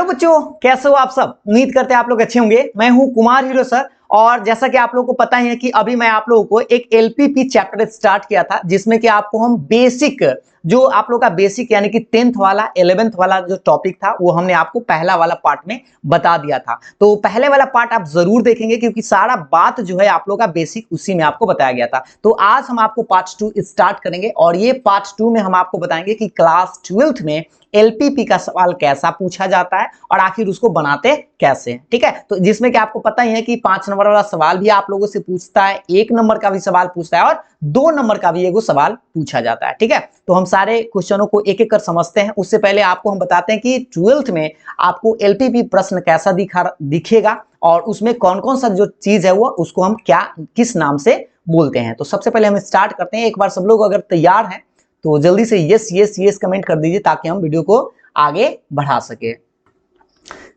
Hello बच्चों, कैसे हो आप सब। उम्मीद करते हैं आप लोग अच्छे होंगे। मैं हूं कुमार हीरो सर और जैसा कि आप लोगों को पता ही है कि अभी मैं आप लोगों को एक एलपीपी चैप्टर स्टार्ट किया था जिसमें कि आपको हम बेसिक जो आप लोग का बेसिक यानी कि 10th वाला 11th वाला जो टॉपिक था वो हमने आपको पहला वाला पार्ट में बता दिया था। तो पहले वाला पार्ट आप जरूर देखेंगे क्योंकि सारा बात जो है आप लोग का बेसिक उसी में आपको बताया गया था। तो आज हम आपको पार्ट 2 स्टार्ट करेंगे और ये पार्ट 2 में हम आपको बताएंगे कि क्लास 12th में एलपीपी का सवाल कैसा पूछा जाता है और आखिर उसको बनाते कैसे हैं। ठीक है, तो जिसमें कि आपको पता ही है कि 5 नंबर वाला सवाल भी आप लोगों से पूछता है, 1 नंबर का भी सवाल पूछता है और 2 नंबर का भी एगो सवाल पूछा जाता है। ठीक है, तो हम सारे क्वेश्चनों को एक एक कर समझते हैं। उससे पहले आपको हम बताते हैं कि 12th में आपको एलपीपी प्रश्न कैसा दिखेगा और उसमें कौन कौन सा जो चीज है वो उसको हम क्या किस नाम से बोलते हैं। तो सबसे पहले हम स्टार्ट करते हैं। एक बार सब लोग अगर तैयार हैं तो जल्दी से यस यस यस कमेंट कर दीजिए ताकि हम वीडियो को आगे बढ़ा सके।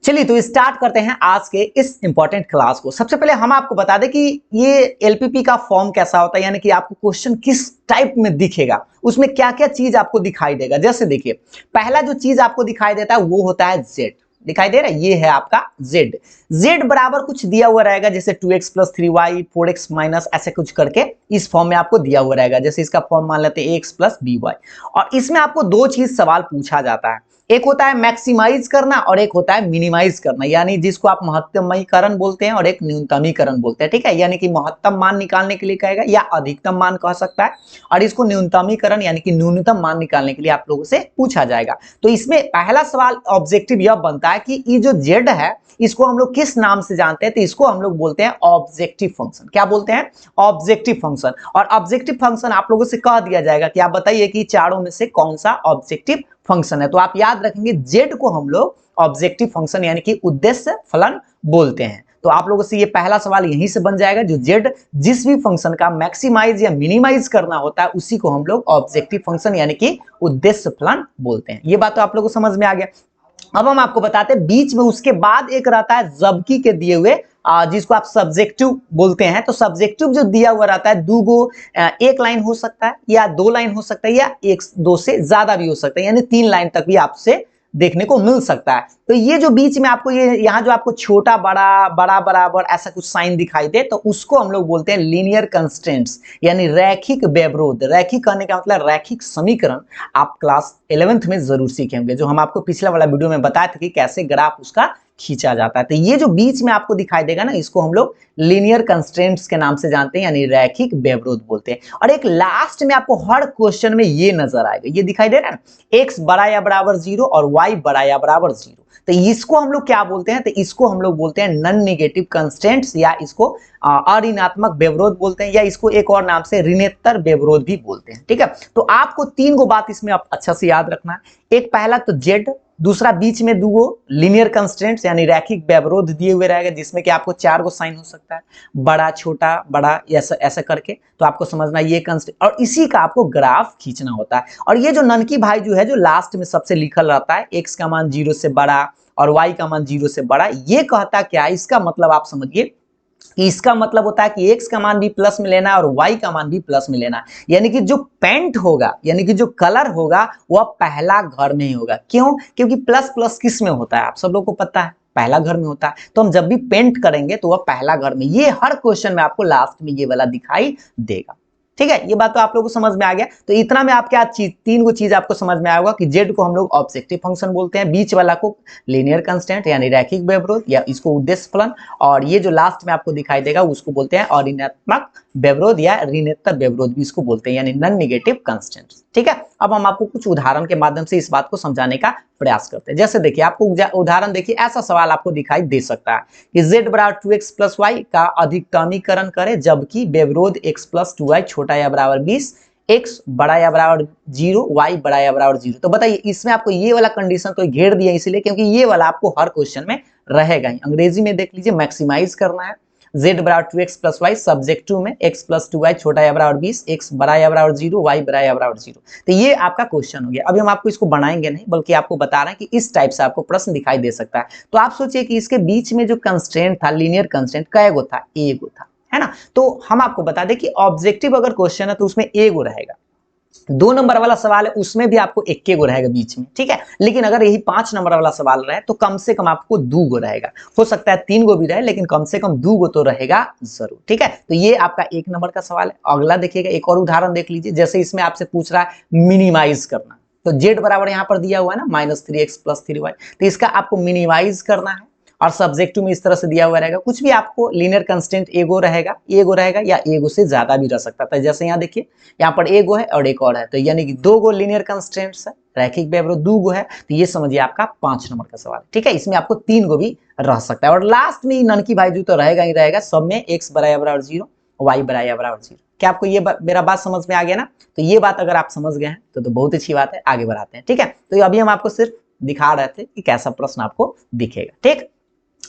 चलिए तो स्टार्ट करते हैं आज के इस इंपॉर्टेंट क्लास को। सबसे पहले हम आपको बता दें कि ये एलपीपी का फॉर्म कैसा होता है, यानी कि आपको क्वेश्चन किस टाइप में दिखेगा, उसमें क्या क्या चीज आपको दिखाई देगा। जैसे देखिए, पहला जो चीज आपको दिखाई देता है वो होता है जेड। दिखाई दे रहा है, ये है आपका जेड। जेड बराबर कुछ दिया हुआ रहेगा, जैसे 2x + 3y 4x माइनस ऐसे कुछ करके इस फॉर्म में आपको दिया हुआ रहेगा। जैसे इसका फॉर्म मान लेते हैं ax + by और इसमें आपको दो चीज सवाल पूछा जाता है। एक होता है मैक्सिमाइज करना और एक होता है मिनिमाइज करना, यानी जिसको आप महत्तमीकरण बोलते हैं और एक न्यूनतमीकरण बोलते हैं। ठीक है, यानी कि महत्तम मान निकालने के लिए कहेगा या अधिकतम मान कह सकता है और इसको न्यूनतमीकरण यानी कि न्यूनतम मान निकालने के लिए आप लोगों से पूछा जाएगा। तो इसमें पहला सवाल ऑब्जेक्टिव यह बनता है कि ये जो जेड है इसको हम लोग किस नाम से जानते हैं, तो इसको हम लोग बोलते हैं ऑब्जेक्टिव फंक्शन। क्या बोलते हैं? Objective function. और ऑब्जेक्टिव फंक्शन आप लोगों से कह दिया जाएगा कि आप बताइए कि चारों में से कौन सा ऑब्जेक्टिव फंक्शन है। तो आप याद रखेंगे जेड को हम लोग ऑब्जेक्टिव फंक्शन यानी कि उद्देश्य फलन बोलते हैं। तो आप लोगों से ये पहला सवाल यहीं से बन जाएगा, जो जेड जिस भी फंक्शन का मैक्सिमाइज या मिनिमाइज करना होता है उसी को हम लोग ऑब्जेक्टिव फंक्शन यानी कि उद्देश्य फलन बोलते हैं। ये बात तो आप लोगों को समझ में आ गया। अब हम आपको बताते हैं बीच में उसके बाद एक रहता है जबकि के दिए हुए, जिसको आप सब्जेक्टिव बोलते हैं। तो सब्जेक्टिव जो दिया हुआ रहता है एक लाइन हो सकता है या 2 लाइन हो सकता है या 1-2 से ज्यादा भी हो सकता है, यानी 3 लाइन तक भी आपसे देखने को मिल सकता है। तो ये जो बीच में आपको ये यहाँ जो आपको छोटा बड़ा बड़ा बराबर ऐसा कुछ साइन दिखाई दे तो उसको हम लोग बोलते हैं लीनियर कंस्ट्रेंट्स यानी रैखिक व्यवरोध। रैखिक कहने का मतलब रैखिक समीकरण आप क्लास 11th में जरूर सीखेंगे, जो हम आपको पिछला वाला वीडियो में बताया था कि कैसे ग्राफ उसका खींचा जाता है। तो ये जो बीच में आपको दिखाई देगा ना, इसको हम लोग लीनियर कंस्ट्रेंट्स के नाम से जानते हैं यानी रैखिक व्यवरोध बोलते हैं। और एक लास्ट में आपको हर क्वेश्चन में ये नजर आएगा, ये दिखाई दे रहा है ना, x बड़ा या बराबर 0 और y बड़ा या बराबर 0। तो इसको हम लोग क्या बोलते हैं? तो इसको हम लोग बोलते हैं नॉन नेगेटिव कंस्ट्रेंट्स या इसको अऋणात्मक व्यवरोध बोलते हैं या इसको एक और नाम से ऋणोत्तर व्यवरोध भी बोलते हैं। ठीक है, तो आपको 3 गो बात इसमें आप अच्छा से याद रखना है। एक पहला तो जेड, दूसरा बीच में 2 गो लीनियर कंस्ट्रेंट्स यानी रैखिक व्यवरोध दिए हुए रहेगा जिसमें कि आपको 4 गो साइन हो सकता है, बड़ा छोटा बड़ा ऐसा ऐसा करके। तो आपको समझना ये कंस्ट्रेंट और इसी का आपको ग्राफ खींचना होता है। और ये जो ननकी भाई जो है जो लास्ट में सबसे लिखल रहता है, x का मान 0 से बड़ा और y का मान 0 से बड़ा, ये कहता क्या है? इसका मतलब आप समझिए, इसका मतलब होता है कि x का मान भी प्लस में लेना है और y का मान भी प्लस में लेना है। यानी कि जो पेंट होगा यानी कि जो कलर होगा वह पहला घर में ही होगा। क्यों? क्योंकि प्लस प्लस किस में होता है आप सब लोग को पता है, पहला घर में होता है। तो हम जब भी पेंट करेंगे तो वह पहला घर में, ये हर क्वेश्चन में आपको लास्ट में ये वाला दिखाई देगा। ठीक है, ये बात तो आप लोगों को समझ में आ गया। तो इतना में आप क्या चीज 3 गो चीज आपको समझ में आएगा कि जेड को हम लोग ऑब्जेक्टिव फंक्शन बोलते हैं, बीच वाला को लीनियर कंस्टेंट यानी रैखिक व्यवरोध या इसको उद्देश्य फलन, और ये जो लास्ट में आपको दिखाई देगा उसको बोलते हैं अऋणात्मक व्यवरोध या ऋणोत्तर व्यवरोध भी इसको बोलते हैं यानी नॉन नेगेटिव कंस्टेंट। ठीक है, अब हम आपको कुछ उदाहरण के माध्यम से इस बात को समझाने का प्रयास करते हैं। जैसे देखिए, आपको उदाहरण देखिए, ऐसा सवाल आपको दिखाई दे सकता है कि z बराबर 2x + y का अधिकतमीकरण करें जबकि व्यवरोध x + 2y छोटा या बराबर 20, x बड़ा या बराबर 0, y बड़ा या बराबर 0। तो बताइए, इसमें आपको ये वाला कंडीशन तो घेर दिया इसलिए क्योंकि ये वाला आपको हर क्वेश्चन में रहेगा ही। अंग्रेजी में देख लीजिए, मैक्सिमाइज करना है, z बराबर 2x + y सब्जेक्टिव में x + 2y छोटा या बराबर 20, x बड़ा या बराबर 0, y बड़ा या बराबर 0। तो ये आपका क्वेश्चन हो गया। अभी हम आपको इसको बनाएंगे नहीं बल्कि आपको बता रहे हैं कि इस टाइप से आपको प्रश्न दिखाई दे सकता है। तो आप सोचिए कि इसके बीच में जो कंस्ट्रेंट था लीनियर कंस्ट्रेंट कएगो था? एगो था, है ना। तो हम आपको बता दें कि ऑब्जेक्टिव अगर क्वेश्चन है तो उसमें एगो रहेगा। 2 नंबर वाला सवाल है उसमें भी आपको 1 गो रहेगा बीच में, ठीक है। लेकिन अगर यही 5 नंबर वाला सवाल रहे तो कम से कम आपको 2 गो रहेगा, हो सकता है 3 गो भी रहे, लेकिन कम से कम 2 गो तो रहेगा जरूर, ठीक है। तो ये आपका 1 नंबर का सवाल है। अगला देखिएगा, एक और उदाहरण देख लीजिए। जैसे इसमें आपसे पूछ रहा है मिनिमाइज करना, तो z बराबर यहाँ पर दिया हुआ है ना -3x + 3y, तो इसका आपको मिनिमाइज करना है और सब्जेक्टिव में इस तरह से दिया हुआ रहेगा। कुछ भी आपको लीनियर कंस्टेंट एगो रहेगा या एगो से ज्यादा भी रह सकता था। जैसे यहाँ देखिए, यहाँ पर एगो है और एक और है, तो यानी कि 2 गो लीनियर कंस्टेंट्स है, रैखिक व्यवरोध 2 गो है, तो ये समझिए आपका 5 नंबर का सवाल है, ठीक है। इसमें आपको 3 गो भी रह सकता है। और लास्ट में नन की भाईजू तो रहेगा ही रहेगा, सब में x बराबर 0, y बराबर 0। क्या आपको ये मेरा बात समझ में आ गया ना? तो ये बात अगर आप समझ गए हैं तो बहुत अच्छी बात है, आगे बढ़ाते हैं, ठीक है। तो अभी हम आपको सिर्फ दिखा रहे थे कि कैसा प्रश्न आपको दिखेगा, ठीक।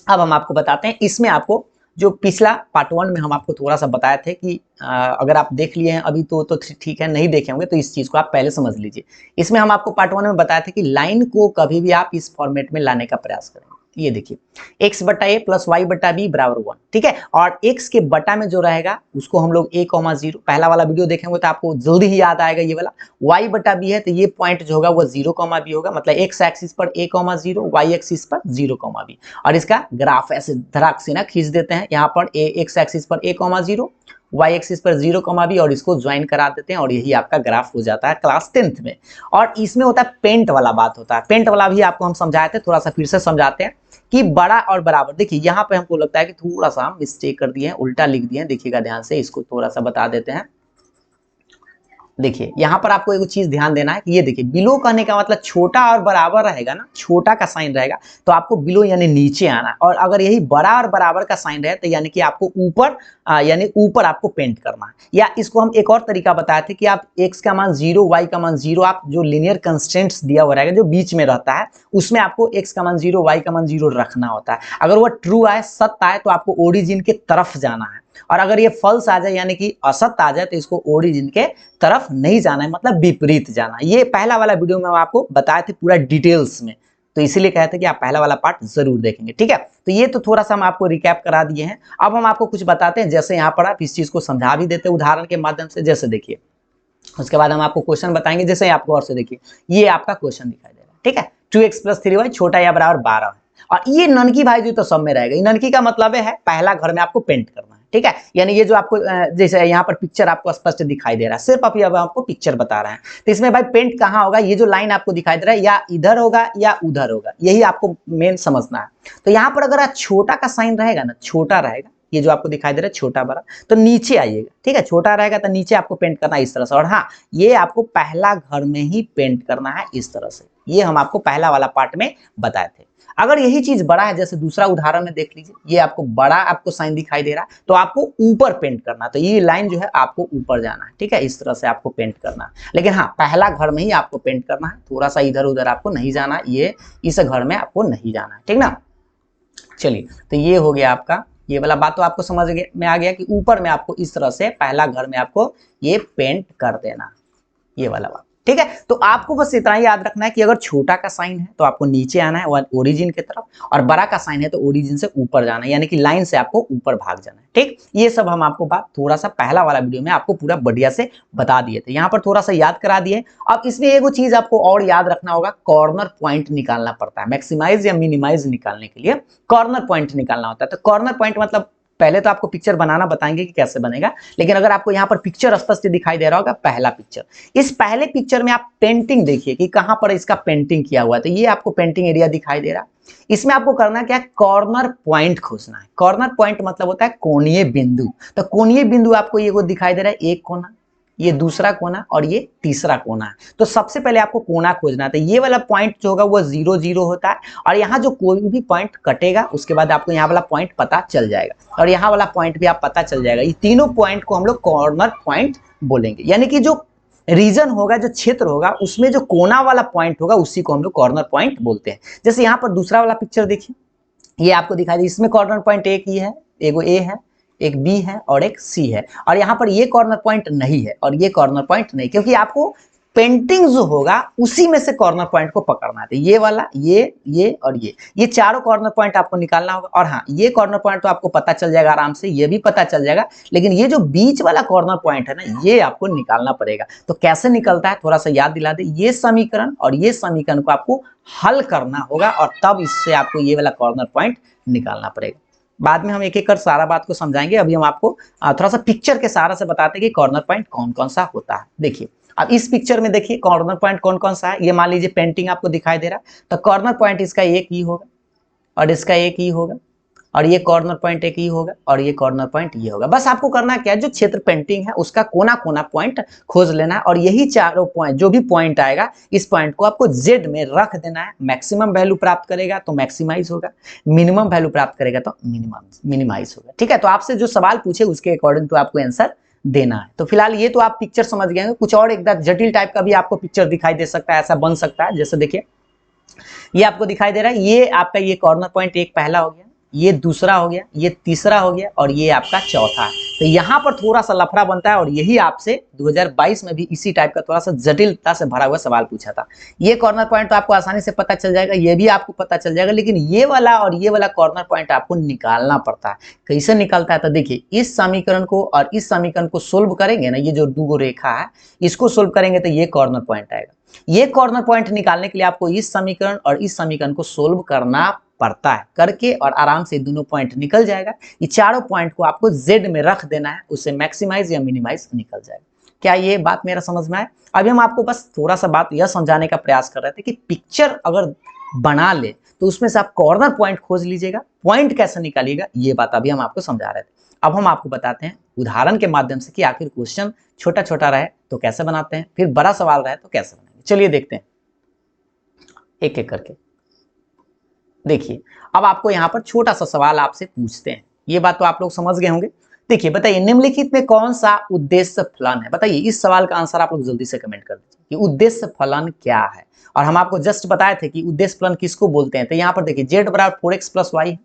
अब हम आपको बताते हैं, इसमें आपको जो पिछला पार्ट 1 में हम आपको थोड़ा सा बताए थे कि अगर आप देख लिए हैं अभी तो ठीक है, नहीं देखे होंगे तो इस चीज को आप पहले समझ लीजिए। इसमें हम आपको पार्ट 1 में बताए थे कि लाइन को कभी भी आप इस फॉर्मेट में लाने का प्रयास करेंगे। ये देखिए, x बटा a प्लस y बटा b बराबर 1, ठीक है। और x के बटा में जो रहेगा उसको हम लोग a, 0 पहला वाला वीडियो देखेंगे तो आपको जल्दी ही याद आएगा ये वाला। y बटा b है तो ये पॉइंट जो होगा वो 0, b होगा, मतलब x एक्सिस पर a, 0, y एक्सिस पर 0, b। और इसका ग्राफ ऐसे धड़ाक से ना खींच देते हैं, यहाँ पर x एक्सिस पर a, 0, y एक्सिस पर 0, b और इसको ज्वाइन करा देते हैं और यही आपका ग्राफ हो जाता है क्लास 10th में। और इसमें होता है पेंट वाला बात होता है, पेंट वाला भी आपको हम समझाए थे, थोड़ा सा फिर से समझाते हैं कि बड़ा और बराबर। देखिए यहाँ पे हमको लगता है कि थोड़ा सा हम मिस्टेक कर दिए हैं, उल्टा लिख दिए हैं, देखिएगा ध्यान से, इसको थोड़ा सा बता देते हैं। देखिए यहाँ पर आपको एक चीज ध्यान देना है कि ये देखिए बिलो कहने का मतलब छोटा और बराबर रहेगा ना, छोटा का साइन रहेगा तो आपको बिलो यानी नीचे आना है, और अगर यही बड़ा और बराबर का साइन रहे तो यानी कि आपको ऊपर यानी ऊपर आपको पेंट करना है। या इसको हम एक और तरीका बताए थे कि आप x का मान 0, y का मान 0, आप जो लीनियर कंस्टेंट्स दिया हुआ रहेगा जो बीच में रहता है उसमें आपको x का मान 0, y का मान 0 रखना होता है। अगर वह ट्रू आए, सत्य आए, तो आपको ओरिजिन के तरफ जाना है, और अगर ये फॉल्स आ जाए यानी कि असत्य आ जाए तो इसको ओरिजिन के तरफ नहीं जाना है, मतलब विपरीत जाना है। ये पहला वाला वीडियो में हम आपको बताए थे पूरा डिटेल्स में, तो इसीलिए कहते हैं कि आप पहला वाला पार्ट जरूर देखेंगे, ठीक है। तो ये तो थोड़ा सा हम आपको रिकैप करा दिए हैं। अब हम आपको कुछ बताते हैं, जैसे यहाँ पर आप इस चीज को समझा भी देते हैं उदाहरण के माध्यम से। जैसे देखिए, उसके बाद हम आपको क्वेश्चन बताएंगे। जैसे आपको और से देखिए, ये आपका क्वेश्चन दिखाई दे रहा है, ठीक है। 2x + 3y छोटा या बराबर 12 है, और ये ननकी भाईजू तो सब में रहेगा। ननकी का मतलब है पहला घर में आपको पेंट करना है, ठीक है। यानी ये जो आपको जैसे यहाँ पर पिक्चर आपको स्पष्ट दिखाई दे रहा है, सिर्फ अभी अब आपको पिक्चर बता रहे हैं, तो इसमें भाई पेंट कहाँ होगा? ये जो लाइन आपको दिखाई दे रहा है या इधर होगा या उधर होगा, यही आपको मेन समझना है। तो यहाँ पर अगर छोटा का साइन रहेगा ना, छोटा रहेगा, ये जो आपको दिखाई दे रहा है छोटा बड़ा, तो नीचे आइएगा, ठीक है। छोटा रहेगा तो नीचे आपको पेंट करना है इस तरह से। और हाँ, ये आपको पहला घर में ही पेंट करना है इस तरह से, ये हम आपको पहला वाला पार्ट में बताए थे। अगर यही चीज बड़ा है, जैसे दूसरा उदाहरण में देख लीजिए, ये आपको बड़ा आपको साइन दिखाई दे रहा है तो आपको ऊपर पेंट करना है, तो ये लाइन जो है आपको ऊपर जाना है, ठीक है। इस तरह से आपको पेंट करना है, लेकिन हाँ पहला घर में ही आपको पेंट करना है, थोड़ा सा इधर उधर आपको नहीं जाना है, ये इस घर में आपको नहीं जाना है, ठीक ना। चलिए, तो ये हो गया आपका, ये वाला बात तो आपको समझ में आ गया कि ऊपर में आपको इस तरह से पहला घर में आपको ये पेंट कर देना, ये वाला बात, ठीक है। तो आपको बस इतना ही याद रखना है कि अगर छोटा का साइन है तो आपको नीचे आना है ओरिजिन की तरफ, और बड़ा का साइन है तो ओरिजिन से ऊपर जाना है, यानी कि लाइन से आपको ऊपर भाग जाना है, ठीक। ये सब हम आपको बात थोड़ा सा पहला वाला वीडियो में आपको पूरा बढ़िया से बता दिए थे, यहाँ पर थोड़ा सा याद करा दिए। अब इसमें एगो चीज आपको और याद रखना होगा, कॉर्नर पॉइंट निकालना पड़ता है। मैक्सिमाइज या मिनिमाइज निकालने के लिए कॉर्नर पॉइंट निकालना होता है। तो कॉर्नर पॉइंट मतलब पहले तो आपको पिक्चर बनाना बताएंगे कि कैसे बनेगा, लेकिन अगर आपको यहाँ पर पिक्चर स्पष्ट दिखाई दे रहा होगा, पहला पिक्चर, इस पहले पिक्चर में आप पेंटिंग देखिए कि कहां पर इसका पेंटिंग किया हुआ है। तो ये आपको पेंटिंग एरिया दिखाई दे रहा है, इसमें आपको करना क्या है? कॉर्नर पॉइंट खोजना है। कॉर्नर पॉइंट मतलब होता है कोणीय बिंदु। तो कोणीय बिंदु आपको ये दिखाई दे रहा है, एक कोना, ये दूसरा कोना और ये तीसरा कोना है। तो सबसे पहले आपको कोना खोजना है। तो ये वाला पॉइंट जो होगा वो 0, 0 होता है, और यहाँ जो कोई भी पॉइंट कटेगा उसके बाद आपको यहाँ वाला पॉइंट पता चल जाएगा, और यहाँ वाला पॉइंट भी आप पता चल जाएगा। ये तीनों पॉइंट को हम लोग कॉर्नर पॉइंट बोलेंगे, यानी कि जो रीजन होगा, जो क्षेत्र होगा, उसमें जो कोना वाला पॉइंट होगा उसी को हम लोग कॉर्नर पॉइंट बोलते हैं। जैसे यहाँ पर दूसरा वाला पिक्चर देखिए, ये आपको दिखाई दे, इसमें कॉर्नर पॉइंट एक ही है, एगो ए है, एक बी है और एक सी है, और यहाँ पर ये कॉर्नर पॉइंट नहीं है और ये कॉर्नर पॉइंट नहीं, क्योंकि आपको पेंटिंग जो होगा उसी में से कॉर्नर पॉइंट को पकड़ना है। तो ये वाला, ये और ये चारों कॉर्नर पॉइंट आपको निकालना होगा। और हाँ, ये कॉर्नर पॉइंट तो आपको पता चल जाएगा आराम से, ये भी पता चल जाएगा, लेकिन ये जो बीच वाला कॉर्नर पॉइंट है ना, ये आपको निकालना पड़ेगा। तो कैसे निकलता है थोड़ा सा याद दिला दे। ये समीकरण और ये समीकरण को आपको हल करना होगा और तब इससे आपको ये वाला कॉर्नर पॉइंट निकालना पड़ेगा। बाद में हम एक एक कर सारा बात को समझाएंगे। अभी हम आपको थोड़ा सा पिक्चर के सहारा से बताते हैं कि कॉर्नर पॉइंट कौन कौन सा होता है। देखिए, अब इस पिक्चर में देखिए कॉर्नर पॉइंट कौन कौन सा है। ये मान लीजिए पेंटिंग आपको दिखाई दे रहा है, तो कॉर्नर पॉइंट इसका एक ही होगा और इसका एक ही होगा और ये कॉर्नर पॉइंट एक ही होगा और ये कॉर्नर पॉइंट ये होगा। बस आपको करना क्या है, जो क्षेत्र पेंटिंग है उसका कोना कोना पॉइंट खोज लेना है और यही चारों पॉइंट, जो भी पॉइंट आएगा इस पॉइंट को आपको जेड में रख देना है। मैक्सिमम वैल्यू प्राप्त करेगा तो मैक्सिमाइज होगा, मिनिमम वैल्यू प्राप्त करेगा तो मिनिमाइज होगा। ठीक है, तो आपसे जो सवाल पूछे उसके अकॉर्डिंग तो आपको आंसर देना है। तो फिलहाल ये तो आप पिक्चर समझ गए हैं। कुछ और एकदम जटिल टाइप का भी आपको पिक्चर दिखाई दे सकता है, ऐसा बन सकता है। जैसे देखिए, ये आपको दिखाई दे रहा है, ये आपका ये कॉर्नर पॉइंट एक पहला हो गया, ये दूसरा हो गया, ये तीसरा हो गया और ये आपका चौथा है। तो यहाँ पर थोड़ा सा लफड़ा बनता है और यही आपसे 2022 में भी इसी टाइप का थोड़ा सा जटिलता से भरा हुआ सवाल पूछा था। ये कॉर्नर पॉइंट तो आपको आसानी से पता चल जाएगा, ये भी आपको पता चल जाएगा, लेकिन ये वाला और ये वाला कॉर्नर पॉइंट आपको निकालना पड़ता है। कैसे निकलता है, तो देखिए, इस समीकरण को और इस समीकरण को सोल्व करेंगे ना, ये जो दो रेखा है इसको सोल्व करेंगे तो ये कॉर्नर पॉइंट आएगा। ये कॉर्नर पॉइंट निकालने के लिए आपको इस समीकरण और इस समीकरण को सोल्व करना पड़ता है, करके और आराम से दोनों पॉइंट निकल जाएगा। ये चारों पॉइंट को आपको जेड में रख देना है, उससे मैक्सिमाइज या मिनिमाइज निकल जाएगा। क्या ये बात मेरा समझ में आए? अभी हम आपको बस थोड़ा सा बात यह समझाने का प्रयास कर रहे थे कि पिक्चर अगर बना ले तो उसमें से आप कॉर्नर पॉइंट खोज लीजिएगा, पॉइंट कैसे निकालिएगा ये बात अभी हम आपको समझा रहे थे। अब हम आपको बताते हैं उदाहरण के माध्यम से कि आखिर क्वेश्चन छोटा छोटा रहे तो कैसे बनाते हैं, फिर बड़ा सवाल रहे तो कैसे बनाएंगे। चलिए देखते हैं एक एक करके। देखिए, अब आपको यहाँ पर छोटा सा सवाल आपसे पूछते हैं, ये बात तो आप लोग समझ गए होंगे। देखिए, बताइए निम्नलिखित में कौन सा उद्देश्य फलन है। बताइए, इस सवाल का आंसर आप लोग जल्दी से कमेंट कर दीजिए कि उद्देश्य फलन क्या है। और हम आपको जस्ट बताए थे कि उद्देश्य फलन किसको बोलते हैं। तो यहाँ पर देखिए, जेड बराबर 4x प्लस वाई है,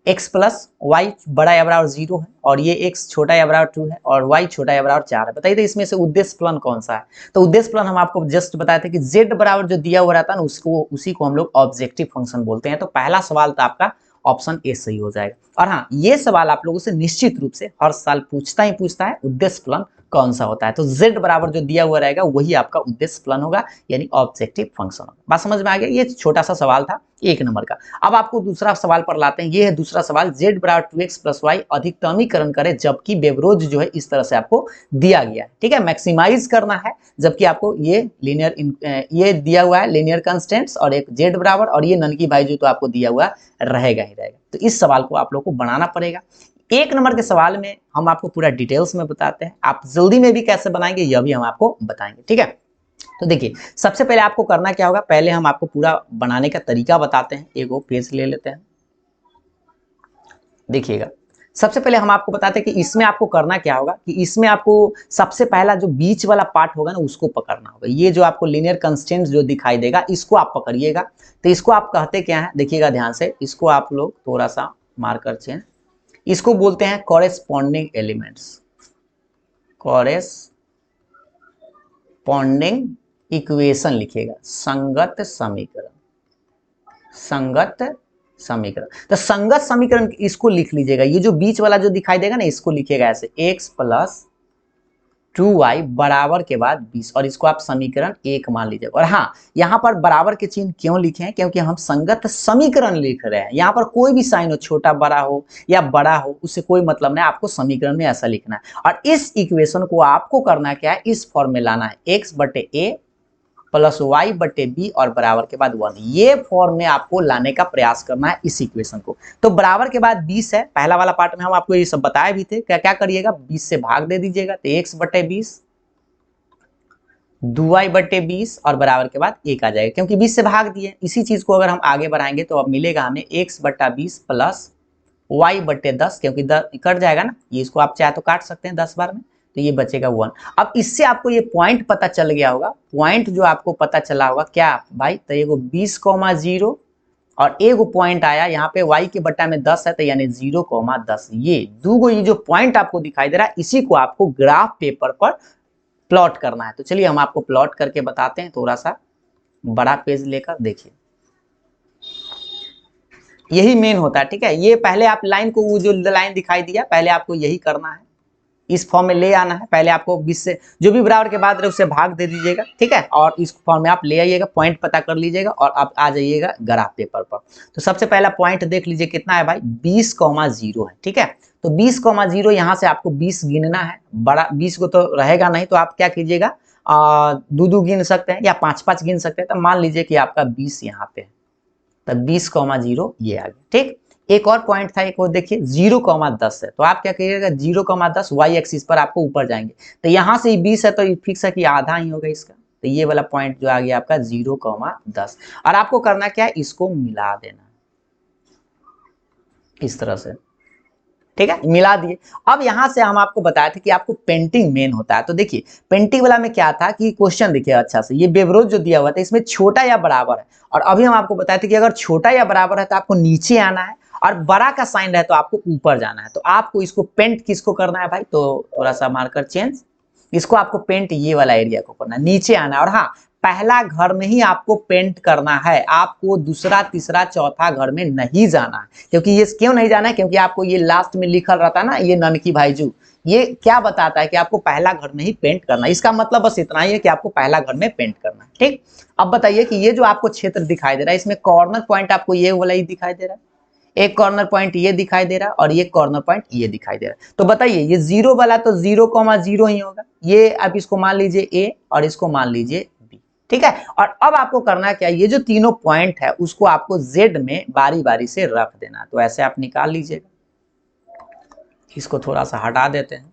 x प्लस वाई बड़ा या बराबर 0 है और ये x छोटा या बराबर 2 है और y छोटा या बराबर 4 है। बताइए तो इसमें से उद्देश्य फलन कौन सा है। तो उद्देश्य फलन हम आपको जस्ट बताए थे कि z बराबर जो दिया हुआ रहता है ना, उसको उसी को हम लोग ऑब्जेक्टिव फंक्शन बोलते हैं। तो पहला सवाल तो आपका ऑप्शन ए सही हो जाएगा। और हाँ, ये सवाल आप लोगों से निश्चित रूप से हर साल पूछता है, उद्देश्य फलन कौन सा होता है। तो z बराबर जो दिया हुआ रहेगा वही आपका उद्देश्य फलन होगा, यानी ऑब्जेक्टिव फंक्शन होगा। बात समझ में आ गया? ये छोटा सा सवाल था 1 नंबर का। अब आपको दूसरा सवाल पर लाते हैं। ये है दूसरा सवाल, z बराबर 2x प्लस वाई अधिकतमीकरण करें जबकि बेवरोज जो है इस तरह से आपको दिया गया है। ठीक है, मैक्सिमाइज करना है जबकि आपको ये लीनियर ये दिया हुआ है लीनियर कंस्टेंट्स और एक z बराबर और ये नन की वैल्यू तो आपको दिया हुआ रहेगा ही रहेगा। तो इस सवाल को आप लोग को बनाना पड़ेगा। 1 नंबर के सवाल में हम आपको पूरा डिटेल्स में बताते हैं, आप जल्दी में भी कैसे बनाएंगे यह भी हम आपको बताएंगे। ठीक है, तो देखिए, सबसे पहले आपको करना क्या होगा, पहले हम आपको पूरा बनाने का तरीका बताते हैं। एक वो पेज ले लेते हैं। देखिएगा, सबसे पहले हम आपको बताते हैं कि इसमें आपको करना क्या होगा कि इसमें आपको सबसे पहला जो बीच वाला पार्ट होगा ना उसको पकड़ना होगा। ये जो आपको लीनियर कंस्टेंट्स जो दिखाई देगा इसको आप पकड़िएगा। तो इसको आप कहते क्या है, देखिएगा ध्यान से, इसको आप लोग थोड़ा सा मार्कर चेंज, इसको बोलते हैं कॉरेस्पॉन्डिंग एलिमेंट्स, कॉरेस्पॉन्डिंग इक्वेशन लिखिएगा, संगत समीकरण, संगत समीकरण। तो संगत समीकरण इसको लिख लीजिएगा। ये जो बीच वाला जो दिखाई देगा ना इसको लिखिएगा ऐसे, x प्लस 2y बराबर के बाद 20 और इसको आप समीकरण 1 मान लीजिएगा। और हाँ, यहाँ पर बराबर के चिन्ह क्यों लिखे हैं, क्योंकि हम संगत समीकरण लिख रहे हैं। यहाँ पर कोई भी साइन हो, छोटा बड़ा हो या बड़ा हो, उससे कोई मतलब नहीं, आपको समीकरण में ऐसा लिखना है। और इस इक्वेशन को आपको करना क्या है, इस फॉर्म में लाना है, x बटे a प्लस वाई बटे बी और बराबर के बाद 1, ये फॉर्म में आपको लाने का प्रयास करना है इस इक्वेशन को। तो बराबर के बाद 20 है, पहला वाला पार्ट में हम आपको ये सब बताए भी थे। क्या क्या करिएगा, 20 से भाग दे दीजिएगा, तो x बटे 20 2y बटे 20 और बराबर के बाद 1 आ जाएगा, क्योंकि 20 से भाग दिए। इसी चीज को अगर हम आगे बढ़ाएंगे तो अब मिलेगा हमें x बटा 20 प्लस y बटे 10, क्योंकि कट जाएगा ना, ये इसको आप चाहे तो काट सकते हैं 10 बार में, तो ये बचेगा 1। अब इससे आपको ये पॉइंट पता चल गया होगा, पॉइंट जो आपको पता चला होगा क्या भाई, तो ये 20,0 और एक पॉइंट आया यहाँ पे y के बट्टा में 10 है, तो यानी 0,10। ये दो ये जो पॉइंट आपको दिखाई दे रहा है इसी को आपको ग्राफ पेपर पर प्लॉट करना है। तो चलिए हम आपको प्लॉट करके बताते हैं, थोड़ा सा बड़ा पेज लेकर देखिए, यही मेन होता है। ठीक है, ये पहले आप लाइन को, वो जो लाइन दिखाई दिया, पहले आपको यही करना है, इस फॉर्म में ले आना है। पहले आपको 20 से जो भी बराबर के बाद रहे उससे भाग दे दीजिएगा, ठीक है, और इस फॉर्म में आप ले आइएगा, पॉइंट पता कर लीजिएगा और आप आ जाइएगा ग्राफ पेपर पर। तो सबसे पहला पॉइंट देख लीजिए कितना है भाई, 20,0 है। ठीक है, तो 20,0 यहाँ से आपको 20 गिनना है, बड़ा 20 को तो रहेगा नहीं, तो आप क्या कीजिएगा, दो गिन सकते हैं या 5-5 गिन सकते हैं। तो मान लीजिए कि आपका 20 यहाँ पे है, तब 20,0 ये आ गया। ठीक, एक और पॉइंट था, एक और देखिए 0,10 है, तो आप क्या करिएगा, 0,10 वाई एक्सिस पर आपको ऊपर जाएंगे, तो यहाँ से 20 है तो फिक्स है कि आधा ही होगा इसका, तो ये वाला पॉइंट जो आ गया आपका 0,10। और आपको करना क्या है, इसको मिला देना इस तरह से, ठीक है, मिला दिए। अब यहां से हम आपको बताए थे कि आपको पेंटिंग मेन होता है। तो देखिए पेंटिंग वाला में क्या था कि क्वेश्चन देखिए अच्छा से, ये बेवरोज जो दिया हुआ था इसमें छोटा या बराबर है, और अभी हम आपको बताए थे कि अगर छोटा या बराबर है तो आपको नीचे आना है, और बड़ा का साइन है तो आपको ऊपर जाना है। तो आपको इसको पेंट किसको करना है भाई, तो थोड़ा सा मार्कर चेंज, इसको आपको पेंट ये वाला एरिया को करना है, नीचे आना है। और हाँ, पहला घर में ही आपको पेंट करना है, आपको दूसरा तीसरा चौथा घर में नहीं जाना है। क्योंकि ये क्यों नहीं जाना है, क्योंकि आपको ये लास्ट में लिखल रहता है ना, ये ननकी भाईजू, ये क्या बताता है कि आपको पहला घर में ही पेंट करना है। इसका मतलब बस इतना ही है कि आपको पहला घर में पेंट करना है। ठीक, अब बताइए कि ये जो आपको क्षेत्र दिखाई दे रहा है, इसमें कॉर्नर पॉइंट आपको ये वाला ही दिखाई दे रहा है, एक कॉर्नर पॉइंट ये दिखाई दे रहा है और ये कॉर्नर पॉइंट ये दिखाई दे रहा है। तो बताइए ये 0 वाला तो 0,0 ही होगा, ये आप इसको मान लीजिए ए और इसको मान लीजिए बी। ठीक है, और अब आपको करना क्या, ये जो तीनों पॉइंट है उसको आपको जेड में बारी बारी से रख देना। तो ऐसे आप निकाल लीजिएगा, इसको थोड़ा सा हटा देते हैं,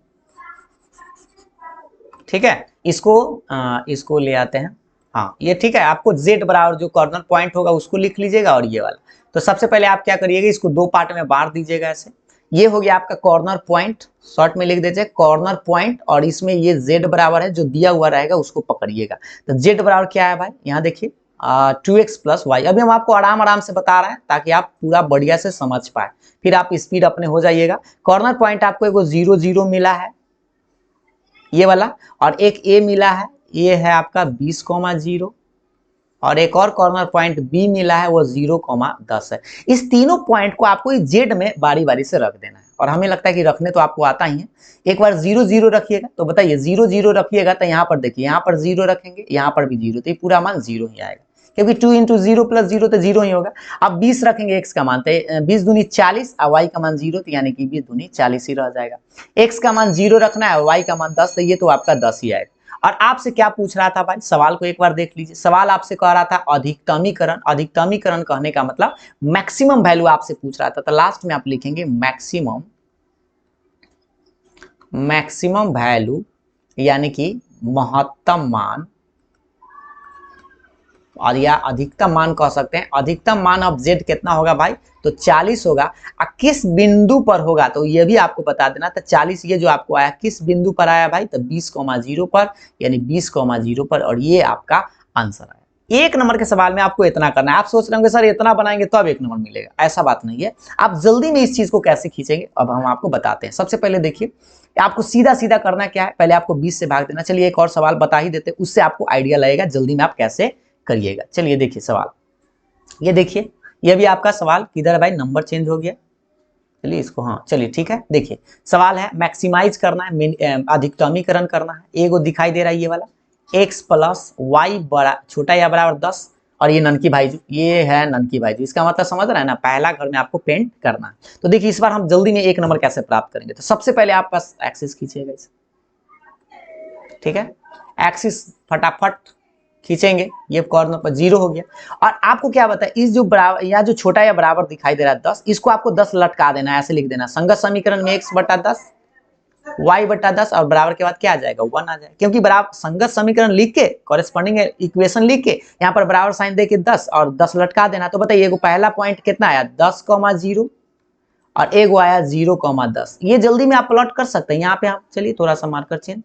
ठीक है, इसको ले आते हैं, हाँ ये ठीक है। आपको जेड बराबर जो कॉर्नर पॉइंट होगा उसको लिख लीजिएगा, और ये वाला। तो सबसे पहले आप क्या करिएगा, इसको दो पार्ट में बांट दीजिएगा ऐसे। ये हो गया आपका कॉर्नर पॉइंट, शॉर्ट में लिख दीजिए कॉर्नर पॉइंट, और इसमें ये जेड बराबर है जो दिया हुआ रहेगा उसको पकड़िएगा। तो जेड बराबर क्या है भाई, यहाँ देखिए 2x प्लस वाई। अभी हम आपको आराम आराम से बता रहे हैं ताकि आप पूरा बढ़िया से समझ पाए, फिर आप स्पीड अपने हो जाइएगा। कॉर्नर पॉइंट आपको एगो 0 0 मिला है ये वाला, और एक ए मिला है, ये है आपका 20,0, और एक और कॉर्नर पॉइंट बी मिला है वो 0,10 है। इस तीनों पॉइंट को आपको जेड में बारी बारी से रख देना है, और हमें लगता है कि रखने तो आपको आता ही है। एक बार 0 0 रखिएगा, तो बताइए 0 0 रखिएगा तो यहाँ पर देखिए, यहाँ पर 0 रखेंगे, यहाँ पर भी 0, तो ये पूरा मान 0 ही आएगा, क्योंकि 2 × 0 + 0 तो 0 ही होगा। अब 20 रखेंगे x का मान, तो 20 दूनी 40 और y का मान 0, तो यानी कि 20 दूनी 40 ही रह जाएगा। x का मान 0 रखना है, y का मान 10, तो ये तो आपका 10 ही आएगा। और आपसे क्या पूछ रहा था भाई, सवाल को एक बार देख लीजिए। सवाल आपसे कह रहा था अधिकतमीकरण, अधिकतमीकरण कहने का मतलब मैक्सिमम वैल्यू आपसे पूछ रहा था। तो लास्ट में आप लिखेंगे मैक्सिमम, मैक्सिमम वैल्यू यानी कि महत्तम मान, और या अधिकतम मान कह सकते हैं। अधिकतम मान ऑफ जेड कितना होगा भाई, तो 40 होगा। और किस बिंदु पर होगा, तो ये भी आपको बता देना। तो 40 ये जो आपको आया किस बिंदु पर आया भाई, तो 20,0 पर, यानी 20,0 पर, और ये आपका आंसर आया। एक नंबर के सवाल में आपको इतना करना है। आप सोच रहे होंगे सर इतना बनाएंगे तो अब एक नंबर मिलेगा, ऐसा बात नहीं है। आप जल्दी में इस चीज को कैसे खींचेंगे अब हम आपको बताते हैं। सबसे पहले देखिए आपको सीधा सीधा करना क्या है, पहले आपको 20 से भाग देना। चलिए एक और सवाल बता ही देते, उससे आपको आइडिया लगेगा जल्दी में आप कैसे करिएगा। चलिए देखिए सवाल, ये देखिए, ये भी आपका सवाल किधर है भाई, नंबर चेंज हो गया, चलिए इसको, हाँ चलिए ठीक है। देखिए सवाल है मैक्सिमाइज करना है, अधिकतमीकरण करना है। एगो दिखाई दे रहा है ये वाला, x + y बड़ा छोटा या बराबर 10, और ये ननकी भाईजू, ये है ननकी भाईजू। इसका मतलब समझ रहा है ना, पहला घर में आपको पेंट करना है। तो देखिए इस बार हम जल्दी में एक नंबर कैसे प्राप्त करेंगे। तो सबसे पहले आप पास एक्सिस खींचिएगा इसे, ठीक है, एक्सिस फटाफट खींचेंगे, ये कॉर्नर पर 0 हो गया। और आपको क्या बताया, इस जो बराबर या जो छोटा या बराबर दिखाई दे रहा है 10, इसको आपको 10 लटका देना है, ऐसे लिख देना संगत समीकरण में x/10 y/10, और बराबर के बाद क्या आ जाएगा 1 आ जाएगा। क्योंकि बराबर संगत समीकरण लिख के, कॉरेस्पॉन्डिंग इक्वेशन लिख के, यहाँ पर बराबर साइन दे के 10 और 10 लटका देना। तो बताइए पहला पॉइंट कितना आया 10,0 और एगो आया 0,10। ये जल्दी में आप प्लॉट कर सकते हैं। यहाँ पे आप चलिए थोड़ा सा मार्कर चेंज,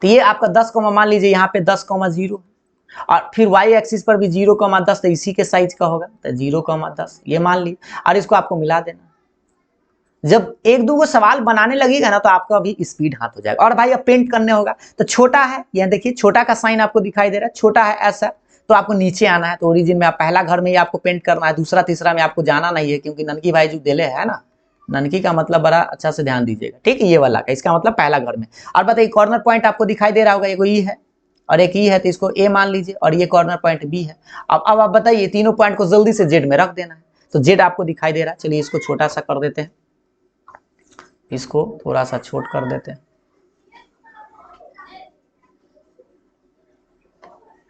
तो ये आपका 10, मान लीजिए यहाँ पे 10,0, और फिर y एक्सिस पर भी 0,10, तो इसी के साइज का होगा, तो 0,10 ये मान ली, और इसको आपको मिला देना। जब एक दो सवाल बनाने लगेगा ना तो आपका अभी स्पीड हाथ हो जाएगा। और भाई अब पेंट करने होगा तो छोटा है, यहाँ देखिए छोटा का साइन आपको दिखाई दे रहा है, छोटा है ऐसा, तो आपको नीचे आना है। तो ओरिजिन में आप पहला घर में ही आपको पेंट करना है, दूसरा तीसरा में आपको जाना नहीं है, क्योंकि ननकी भाई जो दिले है ना, ननकी का मतलब बड़ा अच्छा से ध्यान दीजिएगा, ठीक है, ये वाला का, इसका मतलब पहला घर में। और बताइए कॉर्नर पॉइंट आपको दिखाई दे रहा होगा, एगो ई है और एक ई है, तो इसको ए मान लीजिए, और ये कॉर्नर पॉइंट बी है। अब आप बताइए तीनों पॉइंट को जल्दी से जेड में रख देना है। तो जेड आपको दिखाई दे रहा है, चलिए इसको छोटा सा कर देते हैं, इसको थोड़ा सा छोट कर देते हैं,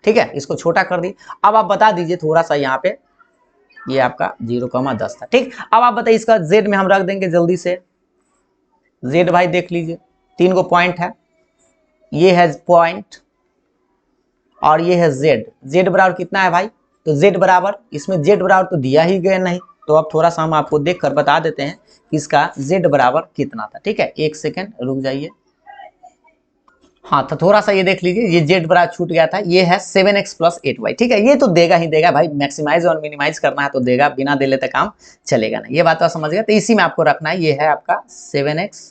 ठीक है, इसको छोटा कर दी। अब आप बता दीजिए थोड़ा सा यहाँ पे, ये आपका 0,10 था, ठीक। अब आप बताइए इसका जेड में हम रख देंगे जल्दी से, जेड भाई देख लीजिए 3 गो पॉइंट है, ये है पॉइंट और ये है जेड। जेड बराबर कितना है भाई, तो जेड बराबर, इसमें जेड बराबर तो दिया ही गया नहीं, तो अब थोड़ा सा हम आपको देखकर बता देते हैं कि इसका जेड बराबर कितना था, ठीक है। एक सेकेंड रुक जाइए, हाँ तो थोड़ा सा ये देख लीजिए, ये जेड बराबर छूट गया था, ये है 7x + 8y, ठीक है। ये तो देगा ही देगा भाई, मैक्सिमाइज और मिनिमाइज करना है तो देगा, बिना दे लेते काम चलेगा ना, ये बात तो समझ गया। तो इसी में आपको रखना है, ये है आपका 7x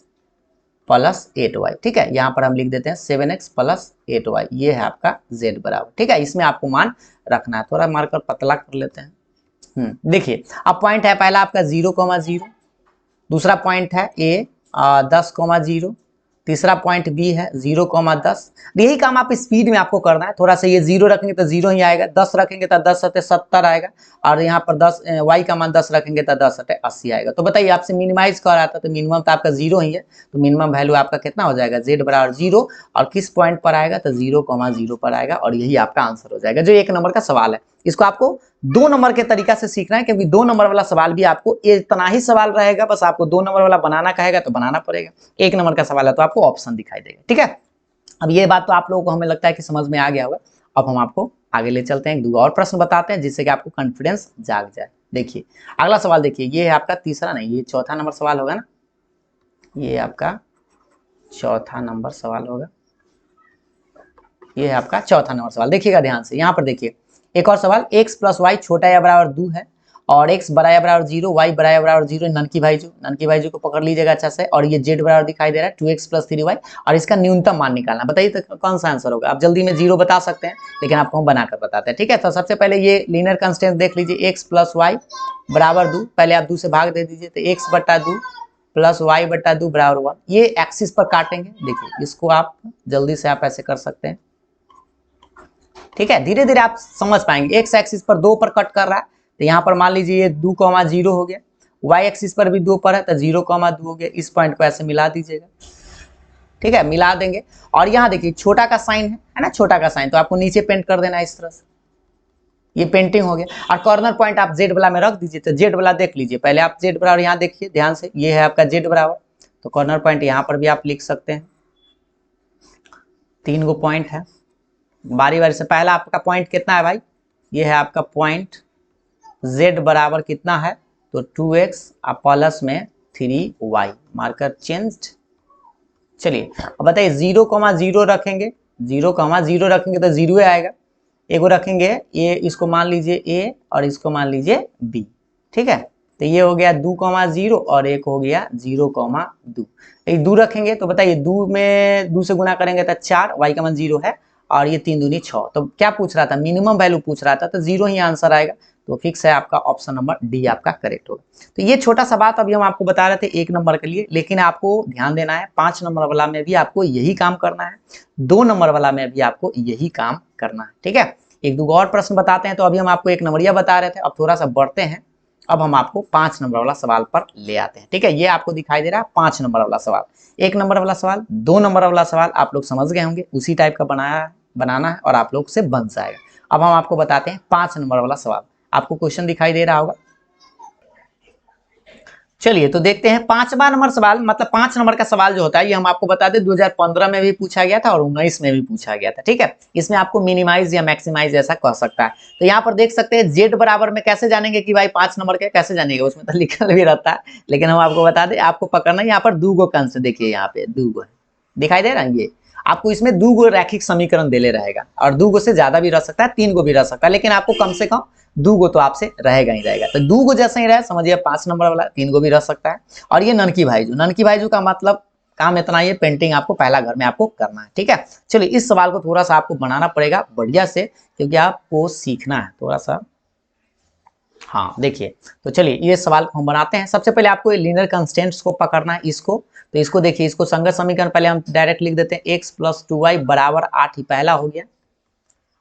+ 8y, ठीक है। यहाँ पर हम लिख देते हैं 7x + 8y, ये है आपका z बराबर, ठीक है। इसमें आपको मान रखना है, थोड़ा मार्कर पतला कर लेते हैं। देखिए अब पॉइंट है पहला आपका 0,0, दूसरा पॉइंट है ए 10,0, तीसरा पॉइंट बी है 0,10। यही काम आप स्पीड में आपको करना है, थोड़ा सा ये 0 रखेंगे तो 0 ही आएगा, 10 रखेंगे तो 10 सते 70 आएगा, और यहाँ पर 10 y का मान 10 रखेंगे तो 10 सते 80 आएगा। तो बताइए आपसे मिनिमाइज कर रहा था, तो मिनिमम तो आपका 0 ही है, तो मिनिमम वैल्यू आपका कितना हो जाएगा, z बराबर 0, और किस पॉइंट पर आएगा, तो 0,0 पर आएगा, और यही आपका आंसर हो जाएगा, जो 1 नंबर का सवाल है। इसको आपको 2 नंबर के तरीका से सीखना है, क्योंकि 2 नंबर वाला सवाल भी आपको इतना ही सवाल रहेगा, बस आपको 2 नंबर वाला बनाना कहेगा तो बनाना पड़ेगा, 1 नंबर का सवाल है तो आपको ऑप्शन दिखाई देगा, ठीक है। अब ये बात तो आप लोगों को हमें लगता है कि समझ में आ गया होगा। अब हम आपको आगे ले चलते हैं, 2 और प्रश्न बताते हैं जिससे कि आपको कॉन्फिडेंस जाग जाए। देखिए अगला सवाल, देखिए ये है आपका तीसरा नहीं, ये चौथा नंबर सवाल होगा ना, ये आपका चौथा नंबर सवाल होगा, ये है आपका चौथा नंबर सवाल। देखिएगा ध्यान से, यहाँ पर देखिए एक और सवाल, x + y छोटा या बराबर 2 है, और x बड़ा या बराबर 0, y बड़ा या बराबर 0, ननकी भाई को पकड़ लीजिएगा अच्छा से, और ये z बराबर दिखाई दे रहा है 2x + 3y, और इसका न्यूनतम मान निकालना। बताइए तो कौन सा आंसर होगा। आप जल्दी में 0 बता सकते हैं, लेकिन आपको हम बनाकर बताते हैं, ठीक है। तो सबसे पहले ये लीनियर कंस्टेंट देख लीजिए, x + y बराबर 2, पहले आप 2 से भाग दे दीजिए, तो x/2 + y/2 बराबर 1, ये एक्सिस पर काटेंगे। देखिए इसको आप जल्दी से आप ऐसे कर सकते हैं, ठीक है, धीरे धीरे आप समझ पाएंगे। एक्स एक्सिस पर 2 पर कट कर रहा है, तो यहाँ पर मान लीजिए ये 2,0 हो गया, y एक्सिस पर भी 2 पर है तो 0,2 हो गया। इस पॉइंट को ऐसे मिला दीजिएगा, ठीक है, मिला देंगे। और यहाँ देखिए छोटा का साइन है ना, छोटा का साइन, तो आपको नीचे पेंट कर देना है इस तरह से, ये पेंटिंग हो गया। और कॉर्नर पॉइंट आप जेड वाला में रख दीजिए, तो जेड वाला देख लीजिए, पहले आप जेड बराबर यहाँ देखिए ध्यान से, ये है आपका जेड बराबर, तो कॉर्नर पॉइंट यहाँ पर भी आप लिख सकते हैं, 3 गो पॉइंट है, बारी बारी से। पहला आपका पॉइंट कितना है भाई, ये है आपका पॉइंट z बराबर कितना है, तो 2x प्लस में 3y, मार्कर चेंज्ड। चलिए अब बताइए 0,0 रखेंगे, 0,0 रखेंगे तो 0 आएगा, एगो रखेंगे ये, इसको मान लीजिए a और इसको मान लीजिए b, ठीक है। तो ये हो गया 2,0 और एक हो गया 0,2, 2 रखेंगे तो बताइए 2 में 2 से गुना करेंगे तो 4, y का मान 0 है, और ये 3 दूनी 6। तो क्या पूछ रहा था, मिनिमम वैल्यू पूछ रहा था, तो 0 ही आंसर आएगा, तो फिक्स है आपका ऑप्शन नंबर डी आपका करेक्ट होगा। तो ये छोटा सा बात अभी हम आपको बता रहे थे 1 नंबर के लिए, लेकिन आपको ध्यान देना है 5 नंबर वाला में भी आपको यही काम करना है, 2 नंबर वाला में भी आपको यही काम करना है, ठीक है। 1-2 और प्रश्न बताते हैं। तो अभी हम आपको 1 नंबरिया बता रहे थे, अब थोड़ा सा बढ़ते हैं, अब हम आपको 5 नंबर वाला सवाल पर ले आते हैं, ठीक है। ये आपको दिखाई दे रहा है 5 नंबर वाला सवाल, 1 नंबर वाला सवाल, 2 नंबर वाला सवाल आप लोग समझ गए होंगे, उसी टाइप का बनाना है और आप लोग से बन जाएगा। अब हम आपको बताते हैं 5 नंबर वाला सवाल, आपको क्वेश्चन दिखाई दे रहा होगा। चलिए तो देखते हैं 5वां नंबर सवाल, मतलब 5 नंबर का सवाल जो होता है ये हम आपको बता दें 2015 में भी पूछा गया था और 19 में भी पूछा गया था, ठीक है। इसमें आपको मिनिमाइज या मैक्सिमाइज ऐसा कह सकता है। तो यहाँ पर देख सकते हैं जेड बराबर में कैसे जानेंगे कि भाई 5 नंबर के कैसे जानेंगे, उसमें तो लिखल भी रहता है, लेकिन हम आपको बता दें, आपको पकड़ना यहाँ पर 2 गो कंस, देखिए यहाँ पे 2 गो दिखाई दे रहा है ये, आपको इसमें 2 गो रैखिक समीकरण देले रहेगा और 2 गो से ज्यादा भी रह सकता है, 3 गो भी रह सकता है, लेकिन आपको कम से कम 2 गो तो आपसे रहेगा ही रहेगा। तो 2 गो जैसे ही रहे समझिए 5 नंबर वाला, 3 गो भी रह सकता है। और ये ननकी भाईजू का मतलब काम इतना ही है, पेंटिंग आपको पहला घर में आपको करना है, ठीक है। चलिए इस सवाल को थोड़ा सा आपको बनाना पड़ेगा बढ़िया से, क्योंकि आपको सीखना है थोड़ा सा। हाँ देखिए, तो चलिए ये सवाल को हम बनाते हैं। सबसे पहले आपको लीनियर कंस्टेंट्स को पकड़ना है इसको। तो इसको देखिए, इसको संगत समीकरण पहले हम डायरेक्ट लिख देते हैं, x + 2y = 8 ही पहला हो गया।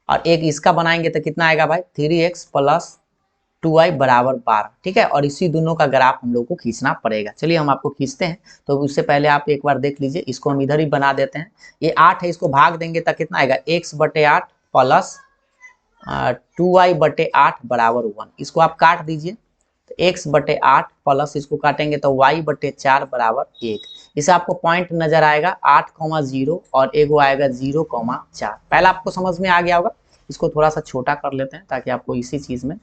और एक इसका बनाएंगे तो कितना आएगा भाई, 3x + 2y = 12, ठीक है। और इसी दोनों का ग्राफ हम लोग को खींचना पड़ेगा। चलिए हम आपको खींचते हैं। तो उससे पहले आप एक बार देख लीजिए, इसको हम इधर ही बना देते हैं। ये 8 है, इसको भाग देंगे तो कितना आएगा, x/8 + 2y/8 = 1। इसको आप काट दीजिए, तो x/8 प्लस इसको काटेंगे तो y/4 = 1। इसे आपको पॉइंट नजर आएगा 8,0 और एगो आएगा 0,4। पहला आपको समझ में आ गया होगा। इसको थोड़ा सा छोटा कर लेते हैं ताकि आपको इसी चीज में,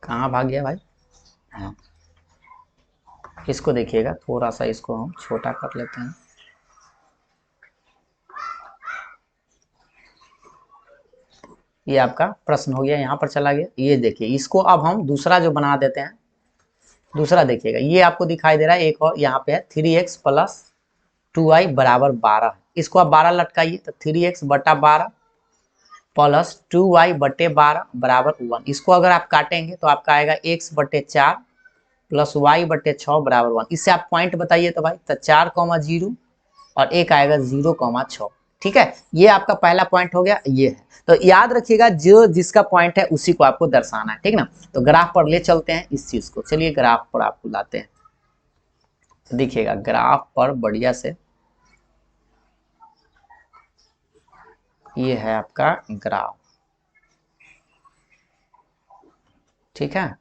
कहाँ भाग गया भाई, हाँ इसको देखिएगा थोड़ा सा, इसको हम छोटा कर लेते हैं। ये आपका प्रश्न हो गया, यहाँ पर चला गया। ये देखिए, इसको अब हम दूसरा जो बना देते हैं, दूसरा देखिएगा, ये आपको दिखाई दे रहा है एक और यहाँ पे है 3x + 2y = 12। इसको आप 12 लटकाइए तो 3x/12 + 2y/12 = 1। इसको अगर आप काटेंगे तो आपका आएगा x/4 + y/6 = 1। इससे आप पॉइंट बताइए तो भाई, तो 4,0 और एक आएगा 0,6, ठीक है। ये आपका पहला पॉइंट हो गया, ये है। तो याद रखिएगा, जो जिसका पॉइंट है उसी को आपको दर्शाना है, ठीक ना। तो ग्राफ पर ले चलते हैं इस चीज को। चलिए ग्राफ पर आपको लाते हैं, तो देखिएगा ग्राफ पर बढ़िया से, ये है आपका ग्राफ, ठीक है।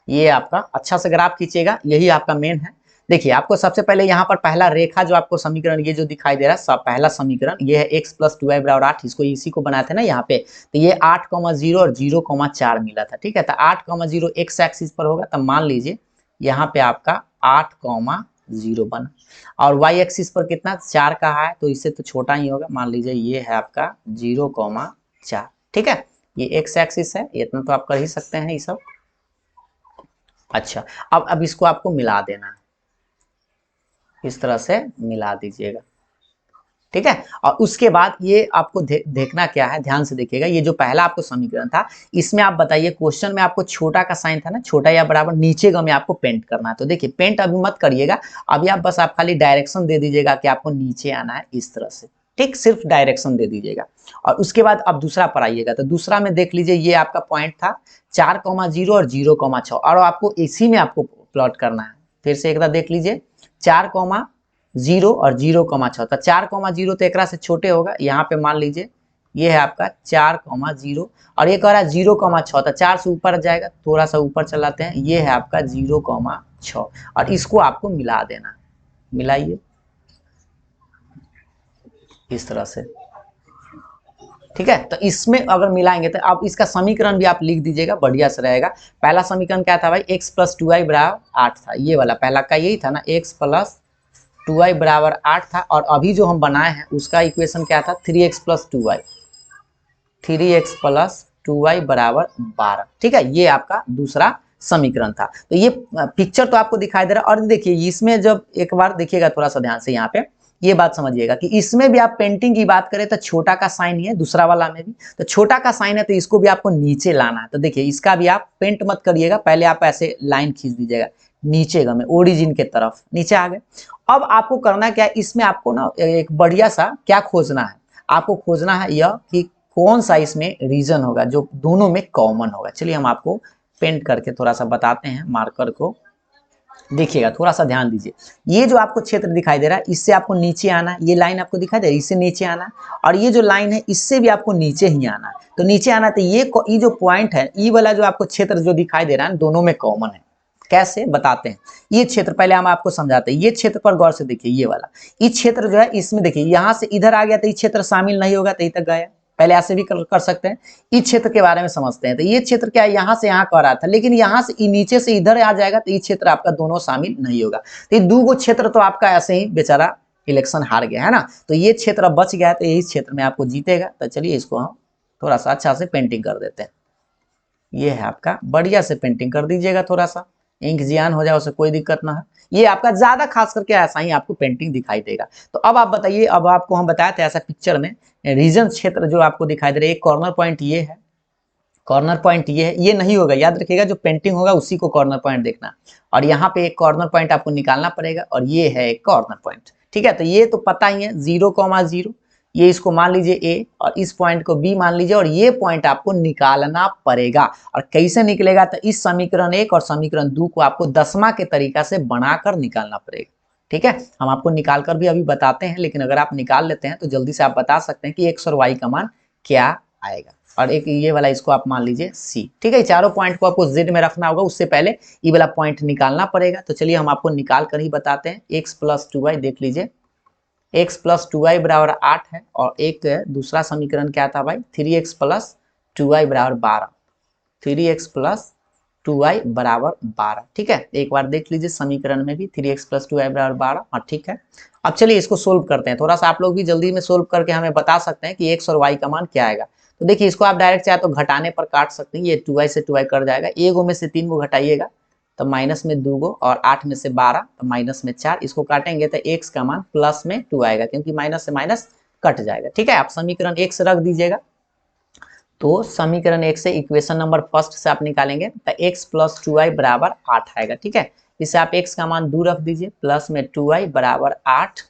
ये आपका अच्छा से ग्राफ खींचिएगा, यही आपका मेन है। देखिए आपको सबसे पहले यहाँ पर पहला रेखा जो आपको समीकरण ये जो दिखाई दे रहा है, पहला समीकरण ये है x + 2y = 8। इसको इसी को बनाए थे ना यहाँ पे, तो ये 8,0 और 0,4 मिला था, ठीक है। तो 8,0 x एक्सिस पर होगा, तो मान लीजिए यहाँ पे आपका 8,0 बना, और y एक्सिस पर कितना 4 का है, तो इससे तो छोटा ही होगा, मान लीजिए ये है आपका 0,4, ठीक है। ये x एक्सिस है, इतना तो आप कर ही सकते हैं ये सब। अच्छा, अब इसको आपको मिला देना है, इस तरह से मिला दीजिएगा, ठीक है। और उसके बाद ये आपको देखना क्या है, ध्यान से देखिएगा। ये जो पहला आपको समीकरण था, इसमें आप बताइए, क्वेश्चन में आपको छोटा का साइन था ना, छोटा या बराबर नीचे ग में आपको पेंट करना है। तो देखिए पेंट अभी मत करिएगा, अभी आप बस आप खाली डायरेक्शन दे दीजिएगा कि आपको नीचे आना है इस तरह से, ठीक, सिर्फ डायरेक्शन दे दीजिएगा। और उसके बाद अब दूसरा पर आइएगा, तो दूसरा में देख लीजिए, ये आपका पॉइंट था 4,0 और 0,6, और आपको इसी में आपको प्लॉट करना है। फिर से एक बार देख लीजिए, 4,0 और 0,6, तो 4,0 तो एक से छोटे होगा, यहाँ पे मान लीजिए ये है आपका 4,0 और ये कह रहा है 0,6, तो 4 से ऊपर जाएगा, थोड़ा सा ऊपर चलाते हैं, ये है आपका 0,6 और इसको आपको मिला देना, मिलाइए इस तरह से, ठीक है। तो इसमें अगर मिलाएंगे तो आप इसका समीकरण भी आप लिख दीजिएगा, बढ़िया से रहेगा। पहला समीकरण क्या था भाई, x + 2y = 8 था, ये वाला पहला का यही था ना, x + 2y = 8 था। और अभी जो हम बनाए हैं उसका इक्वेशन क्या था, 3x + 2y, 3x + 2y = 12, ठीक है। ये आपका दूसरा समीकरण था। तो ये पिक्चर तो आपको दिखाई दे रहा है। और देखिए इसमें जब एक बार देखिएगा थोड़ा सा ध्यान से, यहाँ पे ये बात समझिएगा कि इसमें भी आप पेंटिंग की बात करें तो छोटा का साइन ही है, दूसरा वाला में भी तो छोटा का साइन है, तो इसको भी आपको नीचे लाना है। तो देखिए इसका भी आप पेंट मत करिएगा, पहले आप ऐसे लाइन खींच दीजिएगा नीचे में, ओरिजिन के तरफ नीचे आ गए। अब आपको करना क्या है, इसमें आपको ना एक बढ़िया सा क्या खोजना है, आपको खोजना है यह कि कौन सा इसमें रीजन होगा जो दोनों में कॉमन होगा। चलिए हम आपको पेंट करके थोड़ा सा बताते हैं मार्कर को, देखिएगा थोड़ा सा ध्यान दीजिए। ये जो आपको क्षेत्र दिखाई दे रहा है, इससे आपको नीचे आना है, ये लाइन आपको दिखाई दे रही है, इससे नीचे आना है, और ये जो लाइन है इससे भी आपको नीचे ही आना है। तो नीचे आना, तो ये जो पॉइंट है, ये वाला जो आपको क्षेत्र जो दिखाई दे रहा है, दोनों में कॉमन है। कैसे बताते हैं, ये क्षेत्र पहले हम आपको समझाते हैं। ये क्षेत्र पर गौर से देखिए, ये वाला ये क्षेत्र जो है, इसमें देखिए यहाँ से इधर आ गया तो ये क्षेत्र शामिल नहीं होगा, तो यहीं तक गया। पहले ऐसे भी कर सकते हैं। इस क्षेत्र के बारे में समझते हैं। तो ये क्षेत्र क्या है, यहाँ से यहाँ कह रहा था, लेकिन यहाँ से नीचे से इधर आ जाएगा तो ये क्षेत्र आपका दोनों शामिल नहीं होगा। तो ये दो क्षेत्र तो आपका ऐसे ही बेचारा इलेक्शन हार गया है ना, तो ये क्षेत्र अब बच गया है, तो यही क्षेत्र में आपको जीतेगा। तो चलिए इसको हम थोड़ा सा अच्छा से पेंटिंग कर देते हैं। ये है आपका, बढ़िया से पेंटिंग कर दीजिएगा, थोड़ा सा इंक जियान हो जाए उसे कोई दिक्कत ना है। ये आपका ज्यादा खास करके ऐसा ही आपको पेंटिंग दिखाई देगा। तो अब आप बताइए, अब आपको हम बताए थे ऐसा पिक्चर में रीजन क्षेत्र जो आपको दिखाई दे रहा है, एक कॉर्नर पॉइंट ये है, कॉर्नर पॉइंट ये है, ये नहीं होगा, याद रखिएगा जो पेंटिंग होगा उसी को कॉर्नर पॉइंट देखना। और यहाँ पे एक कॉर्नर पॉइंट आपको निकालना पड़ेगा, और ये है एक कॉर्नर पॉइंट। ठीक है, तो ये तो पता ही है 0,0, ये इसको मान लीजिए ए, और इस पॉइंट को बी मान लीजिए, और ये पॉइंट आपको निकालना पड़ेगा। और कैसे निकलेगा, तो इस समीकरण 1 और समीकरण 2 को आपको दसवां के तरीका से बनाकर निकालना पड़ेगा। ठीक है, हम आपको निकाल कर भी अभी बताते हैं, लेकिन अगर आप निकाल लेते हैं तो जल्दी से आप बता सकते हैं कि एक्स और वाई का मान क्या आएगा। और एक ये वाला इसको आप मान लीजिए सी। ठीक है, चारों पॉइंट को आपको जेड में रखना होगा, उससे पहले ये वाला पॉइंट निकालना पड़ेगा। तो चलिए हम आपको निकाल कर ही बताते हैं। एक्स प्लस 2y देख लीजिए, x प्लस 2y बराबर 8 है, और एक दूसरा समीकरण क्या था भाई, 3x प्लस 2y बराबर 12, 3x प्लस 2y बराबर 12। ठीक है, एक बार देख लीजिए समीकरण में भी 3x प्लस 2y बराबर 12। हाँ ठीक है, अब चलिए इसको सोल्व करते हैं। थोड़ा सा आप लोग भी जल्दी में सोल्व करके हमें बता सकते हैं कि x और y का मान क्या आएगा। तो देखिए इसको आप डायरेक्ट चाहे तो घटाने पर काट सकते हैं, ये 2y से 2y कट जाएगा, एक गो में से 3 गो घटाइएगा तो माइनस में 2 गो, और 8 में से 12 तो माइनस में 4, इसको काटेंगे तो x का मान प्लस में 2 आएगा, क्योंकि माइनस से माइनस कट जाएगा। ठीक है, आप समीकरण 1 से रख दीजिएगा। तो समीकरण 1 से इक्वेशन नंबर फर्स्ट से आप निकालेंगे तो x प्लस 2y बराबर 8 आएगा। ठीक है, इसे आप x का मान 2 रख दीजिए, प्लस में 2y बराबर 8।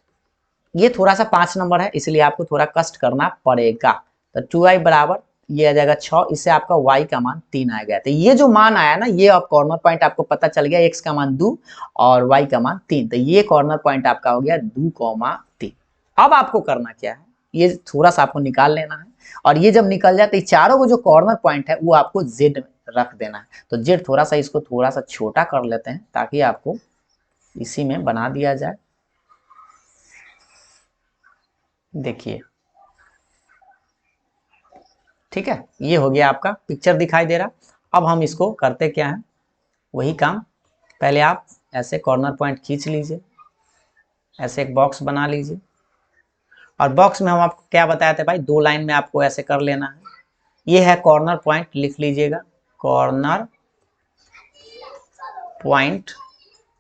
ये थोड़ा सा 5 नंबर है, इसलिए आपको थोड़ा कष्ट करना पड़ेगा। तो 2y बराबर ये आ जाएगा 6, इससे आपका y का मान 3 आ गया। तो ये जो मान आया ना, ये अब कॉर्नर पॉइंट आपको पता चल गया, x का मान 2 और y का मान 3। तो ये कॉर्नर पॉइंट आपका हो गया 2,3। अब आपको करना क्या है, ये थोड़ा सा आपको निकाल लेना है, और ये जब निकल जाए तो चारों को जो कॉर्नर पॉइंट है वो आपको z में रख देना है। तो z थोड़ा सा इसको थोड़ा सा छोटा कर लेते हैं, ताकि आपको इसी में बना दिया जाए। देखिए ठीक है, ये हो गया आपका पिक्चर दिखाई दे रहा। अब हम इसको करते क्या है, वही काम, पहले आप ऐसे कॉर्नर पॉइंट खींच लीजिए, ऐसे एक बॉक्स बना लीजिए, और बॉक्स में हम आपको क्या बताए थे भाई, 2 लाइन में आपको ऐसे कर लेना है। ये है कॉर्नर पॉइंट, लिख लीजिएगा कॉर्नर पॉइंट,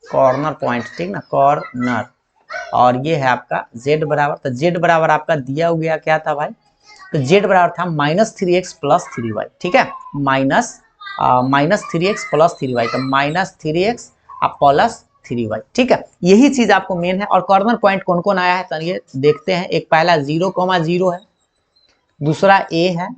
कॉर्नर पॉइंट, ठीक ना, कॉर्नर। और ये है आपका z बराबर, तो z बराबर आपका दिया हो गया क्या था भाई, तो z बराबर था -3x प्लस 3y। ठीक है, -3x प्लस 3y, तो -3x प्लस 3y। ठीक है, यही चीज आपको मेन है। और कॉर्नर पॉइंट कौन कौन आया है तो ये देखते हैं। एक पहला 0,0 है, दूसरा a है,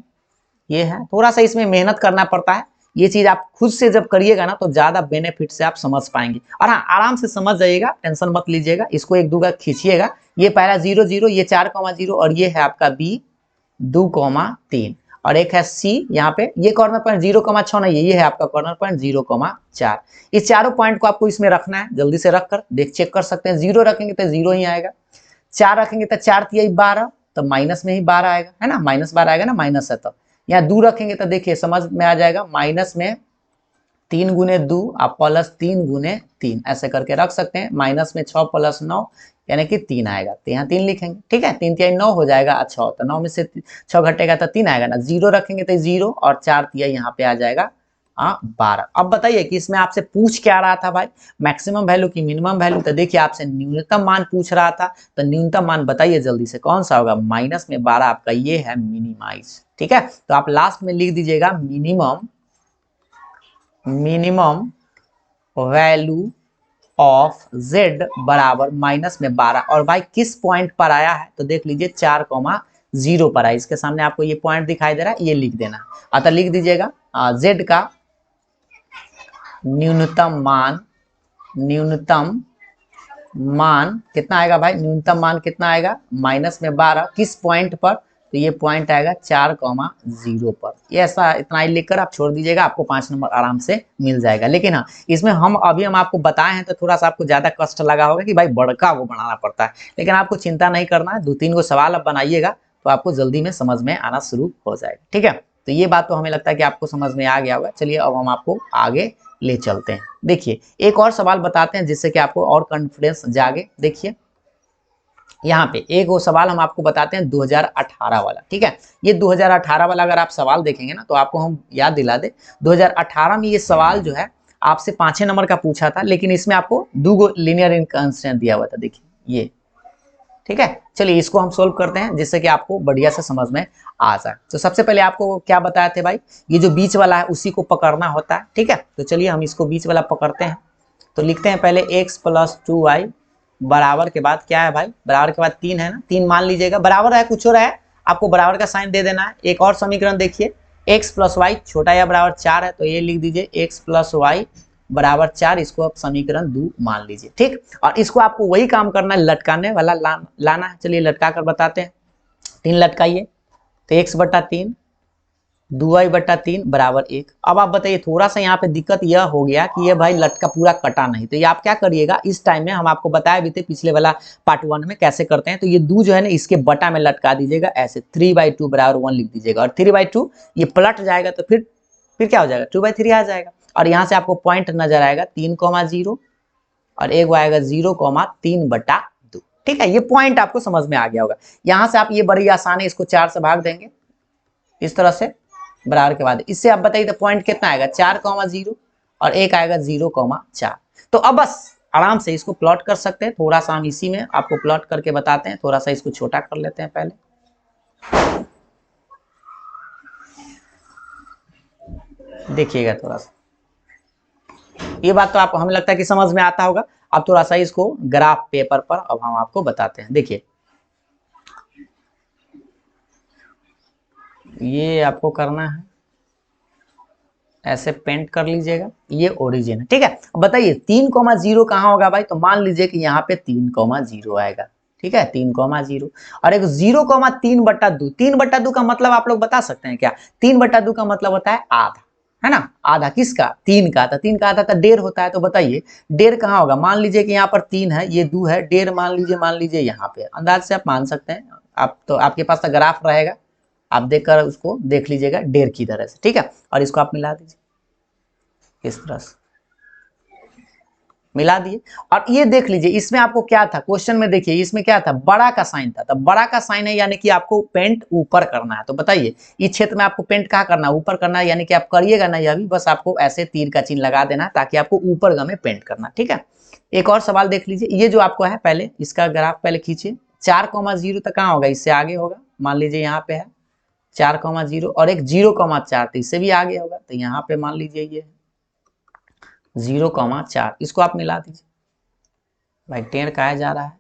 ये है। थोड़ा सा इसमें मेहनत करना पड़ता है, ये चीज आप खुद से जब करिएगा ना तो ज्यादा बेनिफिट से आप समझ पाएंगे। और हाँ, आराम से समझ जाइएगा, टेंशन मत लीजिएगा। इसको 1 2 खींचिएगा, ये पहला 0,0, ये 4,0, और ये है आपका b 2,3, और एक है c यहाँ पे। ये कॉर्नर पॉइंट 0,6 नहीं है, ये है आपका कॉर्नर पॉइंट 0,4। इस चारों पॉइंट को आपको इसमें रखना है, जल्दी से रख कर चेक कर सकते हैं। 0 रखेंगे तो 0 ही आएगा, 4 रखेंगे तो 4 तिया 12, तो माइनस में ही 12 आएगा, है ना, -12 आएगा ना, माइनस है। तो यहाँ 2 रखेंगे तो देखिए समझ में आ जाएगा, माइनस में 3 गुने 2 आप प्लस 3 गुने 3, ऐसे करके रख सकते हैं। माइनस में 6 प्लस 9 यानी कि 3 आएगा, तो यहाँ 3 लिखेंगे। ठीक है, 3 तिया 9 हो जाएगा, 6, तो 9 में से 6 घटेगा तो 3 आएगा ना। 0 रखेंगे तो 0, और 4 तिया यहाँ पे आ जाएगा 12। अब बताइए कि इसमें आपसे पूछ क्या रहा था भाई, मैक्सिमम वैल्यू की मिनिमम वैल्यू। तो देखिए आपसे न्यूनतम मान पूछ रहा था, तो न्यूनतम मान बताइए जल्दी से कौन सा होगा, -12 आपका ये है मिनिमाइज। ठीक है, तो आप लास्ट में लिख दीजिएगा मिनिमम वैल्यू ऑफ z बराबर -12। और भाई किस पॉइंट पर आया है, तो देख लीजिए 4,0 पर आया। इसके सामने आपको ये पॉइंट दिखाई दे रहा है, ये लिख देना। अतः लिख दीजिएगा z का न्यूनतम मान कितना आएगा भाई, न्यूनतम मान कितना आएगा, -12। किस पॉइंट पर, तो ये पॉइंट आएगा 4,0 पर। ये ऐसा इतना ही लिखकर आप छोड़ दीजिएगा, आपको 5 नंबर आराम से मिल जाएगा। लेकिन हाँ, इसमें हम आपको बताए हैं तो थोड़ा सा आपको ज्यादा कष्ट लगा होगा कि भाई बड़का वो बनाना पड़ता है, लेकिन आपको चिंता नहीं करना है। 2 3 गो सवाल आप बनाइएगा तो आपको जल्दी में समझ में आना शुरू हो जाएगा। ठीक है, तो ये बात तो हमें लगता है कि आपको समझ में आ गया होगा। चलिए अब हम आपको आगे ले चलते हैं। देखिए एक और सवाल बताते हैं जिससे कि आपको और कॉन्फिडेंस जागे। देखिए यहाँ पे एक वो सवाल हम आपको बताते हैं 2018 वाला, ठीक है। ये 2018 वाला अगर आप सवाल देखेंगे ना तो आपको हम याद दिला दे, 2018 में ये सवाल जो है आपसे 5 नंबर का पूछा था, लेकिन इसमें आपको 2 लीनियर इनकंसिस्टेंट दिया हुआ था, देखिए ये, ठीक है। चलिए इसको हम सोल्व करते हैं जिससे कि आपको बढ़िया से समझ में आ जाए। तो सबसे पहले आपको क्या बताए थे भाई, ये जो बीच वाला है उसी को पकड़ना होता है, ठीक है। तो चलिए हम इसको बीच वाला पकड़ते हैं। तो लिखते हैं पहले x + 2y बराबर के बाद क्या है भाई, बराबर के बाद 3 है ना, 3 मान लीजिएगा, बराबर है कुछ और है, आपको बराबर का साइन दे देना है। एक और समीकरण देखिए, x + y छोटा या बराबर 4 है, तो ये लिख दीजिए x + y बराबर 4, इसको आप समीकरण 2 मान लीजिए, ठीक। और इसको आपको वही काम करना है, लटकाने वाला लाना है। चलिए लटका कर बताते हैं। 3 लटकाइए तो x/3 2y/3 बराबर 1। अब आप बताइए, थोड़ा सा यहाँ पे दिक्कत यह हो गया कि ये भाई लटका पूरा कटा नहीं, तो ये आप क्या करिएगा, इस टाइम में हम आपको बताया भी थे पिछले वाला पार्ट 1 में कैसे करते हैं। तो ये 2 जो है ना इसके बटा में लटका दीजिएगा ऐसे, 3/2 बराबर 1 लिख दीजिएगा, और 3/2 ये पलट जाएगा तो फिर क्या हो जाएगा, 2/3 आ जाएगा। और यहाँ से आपको पॉइंट नजर आएगा 3,0 और एक आएगा 0,3/2, ठीक है। ये पॉइंट आपको समझ में आ गया होगा। यहाँ से आप ये बड़ी आसान है, इसको 4 से भाग देंगे इस तरह से, बराबर के बाद इससे आप बताइए तो पॉइंट कितना आएगा, 4,0 और एक आएगा 0,4। तो अब बस आराम से इसको प्लॉट कर सकते हैं। थोड़ा सा हम इसी में आपको प्लॉट करके बताते हैं, थोड़ा सा इसको छोटा कर लेते हैं पहले। देखिएगा थोड़ा सा, ये बात तो आपको हमें लगता है कि समझ में आता होगा। अब थोड़ा सा इसको ग्राफ पेपर पर अब हम आपको बताते हैं। देखिए ये आपको करना है, ऐसे पेंट कर लीजिएगा, ये ओरिजिन है, ठीक है। अब बताइए 3,0 कहाँ होगा भाई, तो मान लीजिए कि यहाँ पे 3,0 आएगा, ठीक है, 3,0 और एक 0,3/2। 3/2 का मतलब आप लोग बता सकते हैं क्या, 3/2 का मतलब होता है आधा, है ना। आधा किसका, 3 का, तो 3 का आधा तो 1.5 होता है। तो बताइए 1.5 कहाँ होगा, मान लीजिए कि यहाँ पर 3 है, ये 2 है, 1.5 मान लीजिए यहाँ पे, अंदाज से आप मान सकते हैं। आप तो आपके पास तो ग्राफ रहेगा, आप देखकर उसको देख लीजिएगा 1.5 की तरह से, ठीक है। और इसको आप मिला दीजिए इस तरह से, मिला दिए। और ये देख लीजिए इसमें आपको क्या था, क्वेश्चन में देखिए इसमें क्या था, बड़ा का साइन था। तो बड़ा का साइन है यानी कि आपको पेंट ऊपर करना है। तो बताइए इस क्षेत्र में आपको पेंट कहाँ करना है, ऊपर करना है, यानी कि आप करिएगा ना, यह भी बस आपको ऐसे तीर का चिन्ह लगा देना है ताकि आपको ऊपर गमे पेंट करना, ठीक है। एक और सवाल देख लीजिए, ये जो आपको है, पहले इसका ग्राफ पहले खींचिए। 4,0 तक कहाँ होगा, इससे आगे होगा, मान लीजिए यहाँ पे है 4,0 और एक 0,4, तो इससे भी आगे होगा। तो यहाँ पे मान लीजिए ये 0,4, इसको आप मिला दीजिए। भाई टेढ़ कहा जा रहा है,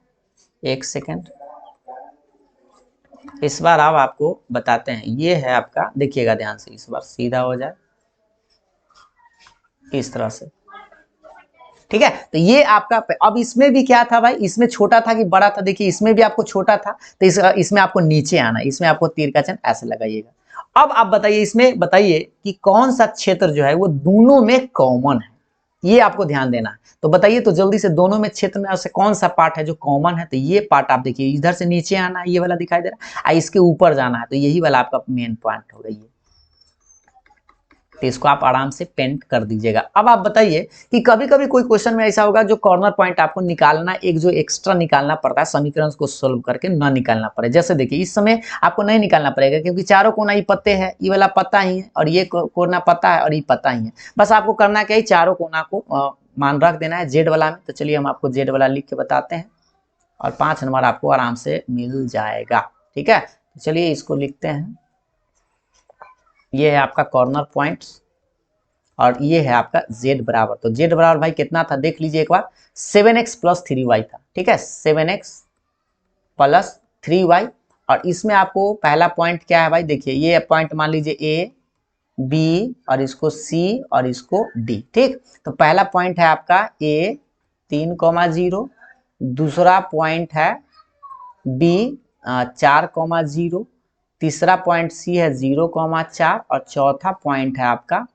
1 सेकेंड। इस बार अब आपको बताते हैं, ये है आपका, देखिएगा ध्यान से, इस बार सीधा हो जाए इस तरह से, ठीक है। तो ये आपका, अब इसमें भी क्या था भाई, इसमें छोटा था कि बड़ा था, देखिए इसमें भी आपको छोटा था, तो इसमें आपको नीचे आना, इसमें आपको तीर का चिन्ह ऐसे लगाइएगा। अब आप बताइए, इसमें बताइए कि कौन सा क्षेत्र जो है वो दोनों में कॉमन है, ये आपको ध्यान देना है। तो बताइए तो जल्दी से, दोनों में क्षेत्र में ऐसे कौन सा पार्ट है जो कॉमन है। तो ये पार्ट आप देखिए, इधर से नीचे आना है, ये वाला दिखाई दे रहा है, इसके ऊपर जाना है, तो यही वाला आपका मेन पॉइंट होगा ये। तो इसको आप आराम से पेंट कर दीजिएगा। अब आप बताइए कि कभी कभी कोई क्वेश्चन में ऐसा होगा जो कॉर्नर पॉइंट आपको निकालना, एक जो एक्स्ट्रा निकालना पड़ता है समीकरण को सोल्व करके, ना निकालना पड़े। जैसे देखिए इस समय आपको नहीं निकालना पड़ेगा क्योंकि चारों कोना ही पत्ते हैं, ये वाला पता ही है और ये कोना पता है और ये पता ही है। बस आपको करना क्या है, चारों कोना को मान रख देना है जेड वाला में। तो चलिए हम आपको जेड वाला लिख के बताते हैं और 5 नंबर आपको आराम से मिल जाएगा, ठीक है। तो चलिए इसको लिखते हैं, ये है आपका कॉर्नर पॉइंट और ये है आपका z बराबर। तो z बराबर भाई कितना था देख लीजिए एक बार, 7x + 3y था, ठीक है, 7x + 3y। और इसमें आपको पहला पॉइंट क्या है भाई, देखिए ये पॉइंट मान लीजिए a b और इसको c और इसको d, ठीक। तो पहला पॉइंट है आपका a 3,0, दूसरा पॉइंट है b 4,0, तीसरा पॉइंट c है 0,4 और चौथा पॉइंट है आपका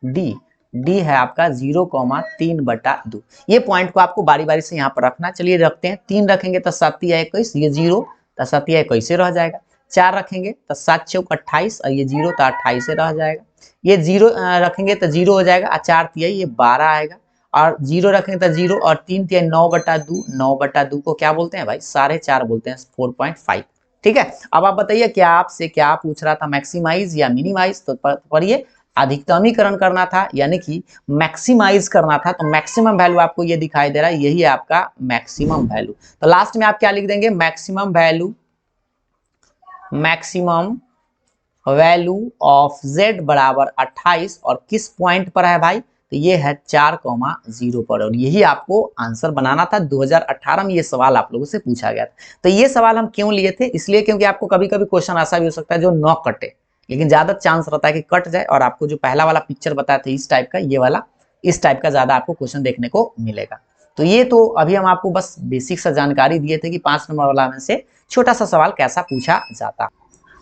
डी है आपका 0,3/2। ये पॉइंट को आपको बारी बारी से यहाँ पर रखना। चलिए रखते हैं, 3 रखेंगे तो 7 या 21, ये 0 तो 7 या 21 से रह जाएगा। 4 रखेंगे तो 7 चौक 28 और ये 0 तो 28 से रह जाएगा। ये 0 रखेंगे तो 0 हो जाएगा और 4 तिया ये 12 आएगा और 0 रखेंगे तो 0 और 3 3 9/2, 9/2 को क्या बोलते हैं भाई 4.5 बोलते हैं 4.5। ठीक है, अब आप बताइए क्या आपसे क्या पूछ रहा था, मैक्सिमाइज या मिनिमाइज? तो पढ़िए, अधिकतमीकरण करना था यानी कि मैक्सिमाइज करना था, तो मैक्सिमम वैल्यू आपको ये दिखाई दे रहा है, यही है आपका मैक्सिमम वैल्यू। तो लास्ट में आप क्या लिख देंगे, maximum value, maximum value of z बराबर 28 और किस पॉइंट पर है भाई, तो ये है 4,0 पर, और यही आपको आंसर बनाना था। 2018 में ये सवाल आप लोगों से पूछा गया था। तो ये सवाल हम क्यों लिए थे, इसलिए क्योंकि आपको कभी कभी क्वेश्चन ऐसा भी हो सकता है जो न कटे, लेकिन ज्यादा चांस रहता है कि कट जाए, और आपको जो पहला वाला पिक्चर बताया था इस टाइप का, ये वाला इस टाइप का ज्यादा आपको क्वेश्चन देखने को मिलेगा। तो ये तो अभी हम आपको बस बेसिक सा जानकारी दिए थे कि 5 नंबर वाला में से छोटा सा सवाल कैसा पूछा जाता।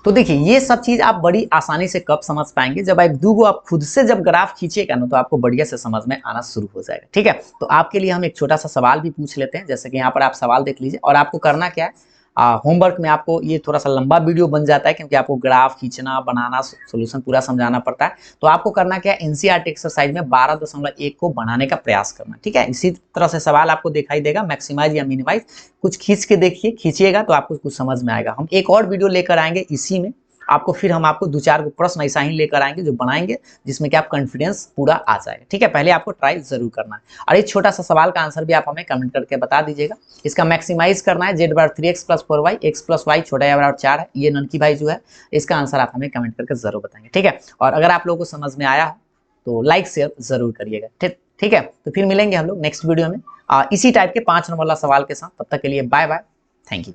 तो देखिए ये सब चीज आप बड़ी आसानी से कब समझ पाएंगे, जब एक दूगो आप खुद से जब ग्राफ खींचिएगा ना, तो आपको बढ़िया से समझ में आना शुरू हो जाएगा। ठीक है, तो आपके लिए हम एक छोटा सा सवाल भी पूछ लेते हैं, जैसे कि यहाँ पर आप सवाल देख लीजिए, और आपको करना क्या है, होमवर्क में आपको ये थोड़ा सा लंबा वीडियो बन जाता है क्योंकि आपको ग्राफ खींचना, बनाना, सोल्यूशन पूरा समझाना पड़ता है। तो आपको करना क्या है, एनसीईआरटी एक्सरसाइज में 12.1 को बनाने का प्रयास करना। ठीक है, इसी तरह से सवाल आपको दिखाई देगा, मैक्सिमाइज या मिनिमाइज, कुछ खींच के देखिए, खींचिएगा तो आपको कुछ समझ में आएगा। हम एक और वीडियो लेकर आएंगे इसी में, आपको फिर हम आपको 2-4 प्रश्न ऐसा ही लेकर आएंगे जो बनाएंगे, जिसमें कि आप कॉन्फिडेंस पूरा आ जाएगा। ठीक है, पहले आपको ट्राई जरूर करना है, और एक छोटा सा सवाल का आंसर भी आप हमें कमेंट करके बता दीजिएगा। इसका मैक्सिमाइज करना है, z बराबर 3x + 4y, x + y छोटा या बराबर 4 है, ये ननकी भाई जो है, इसका आंसर आप हमें कमेंट करके जरूर बताएंगे। ठीक है, और अगर आप लोगों को समझ में आया हो तो लाइक शेयर जरूर करिएगा। ठीक है, तो फिर मिलेंगे हम लोग नेक्स्ट वीडियो में इसी टाइप के 5 नंबर वाला सवाल के साथ। तब तक के लिए बाय बाय, थैंक यू।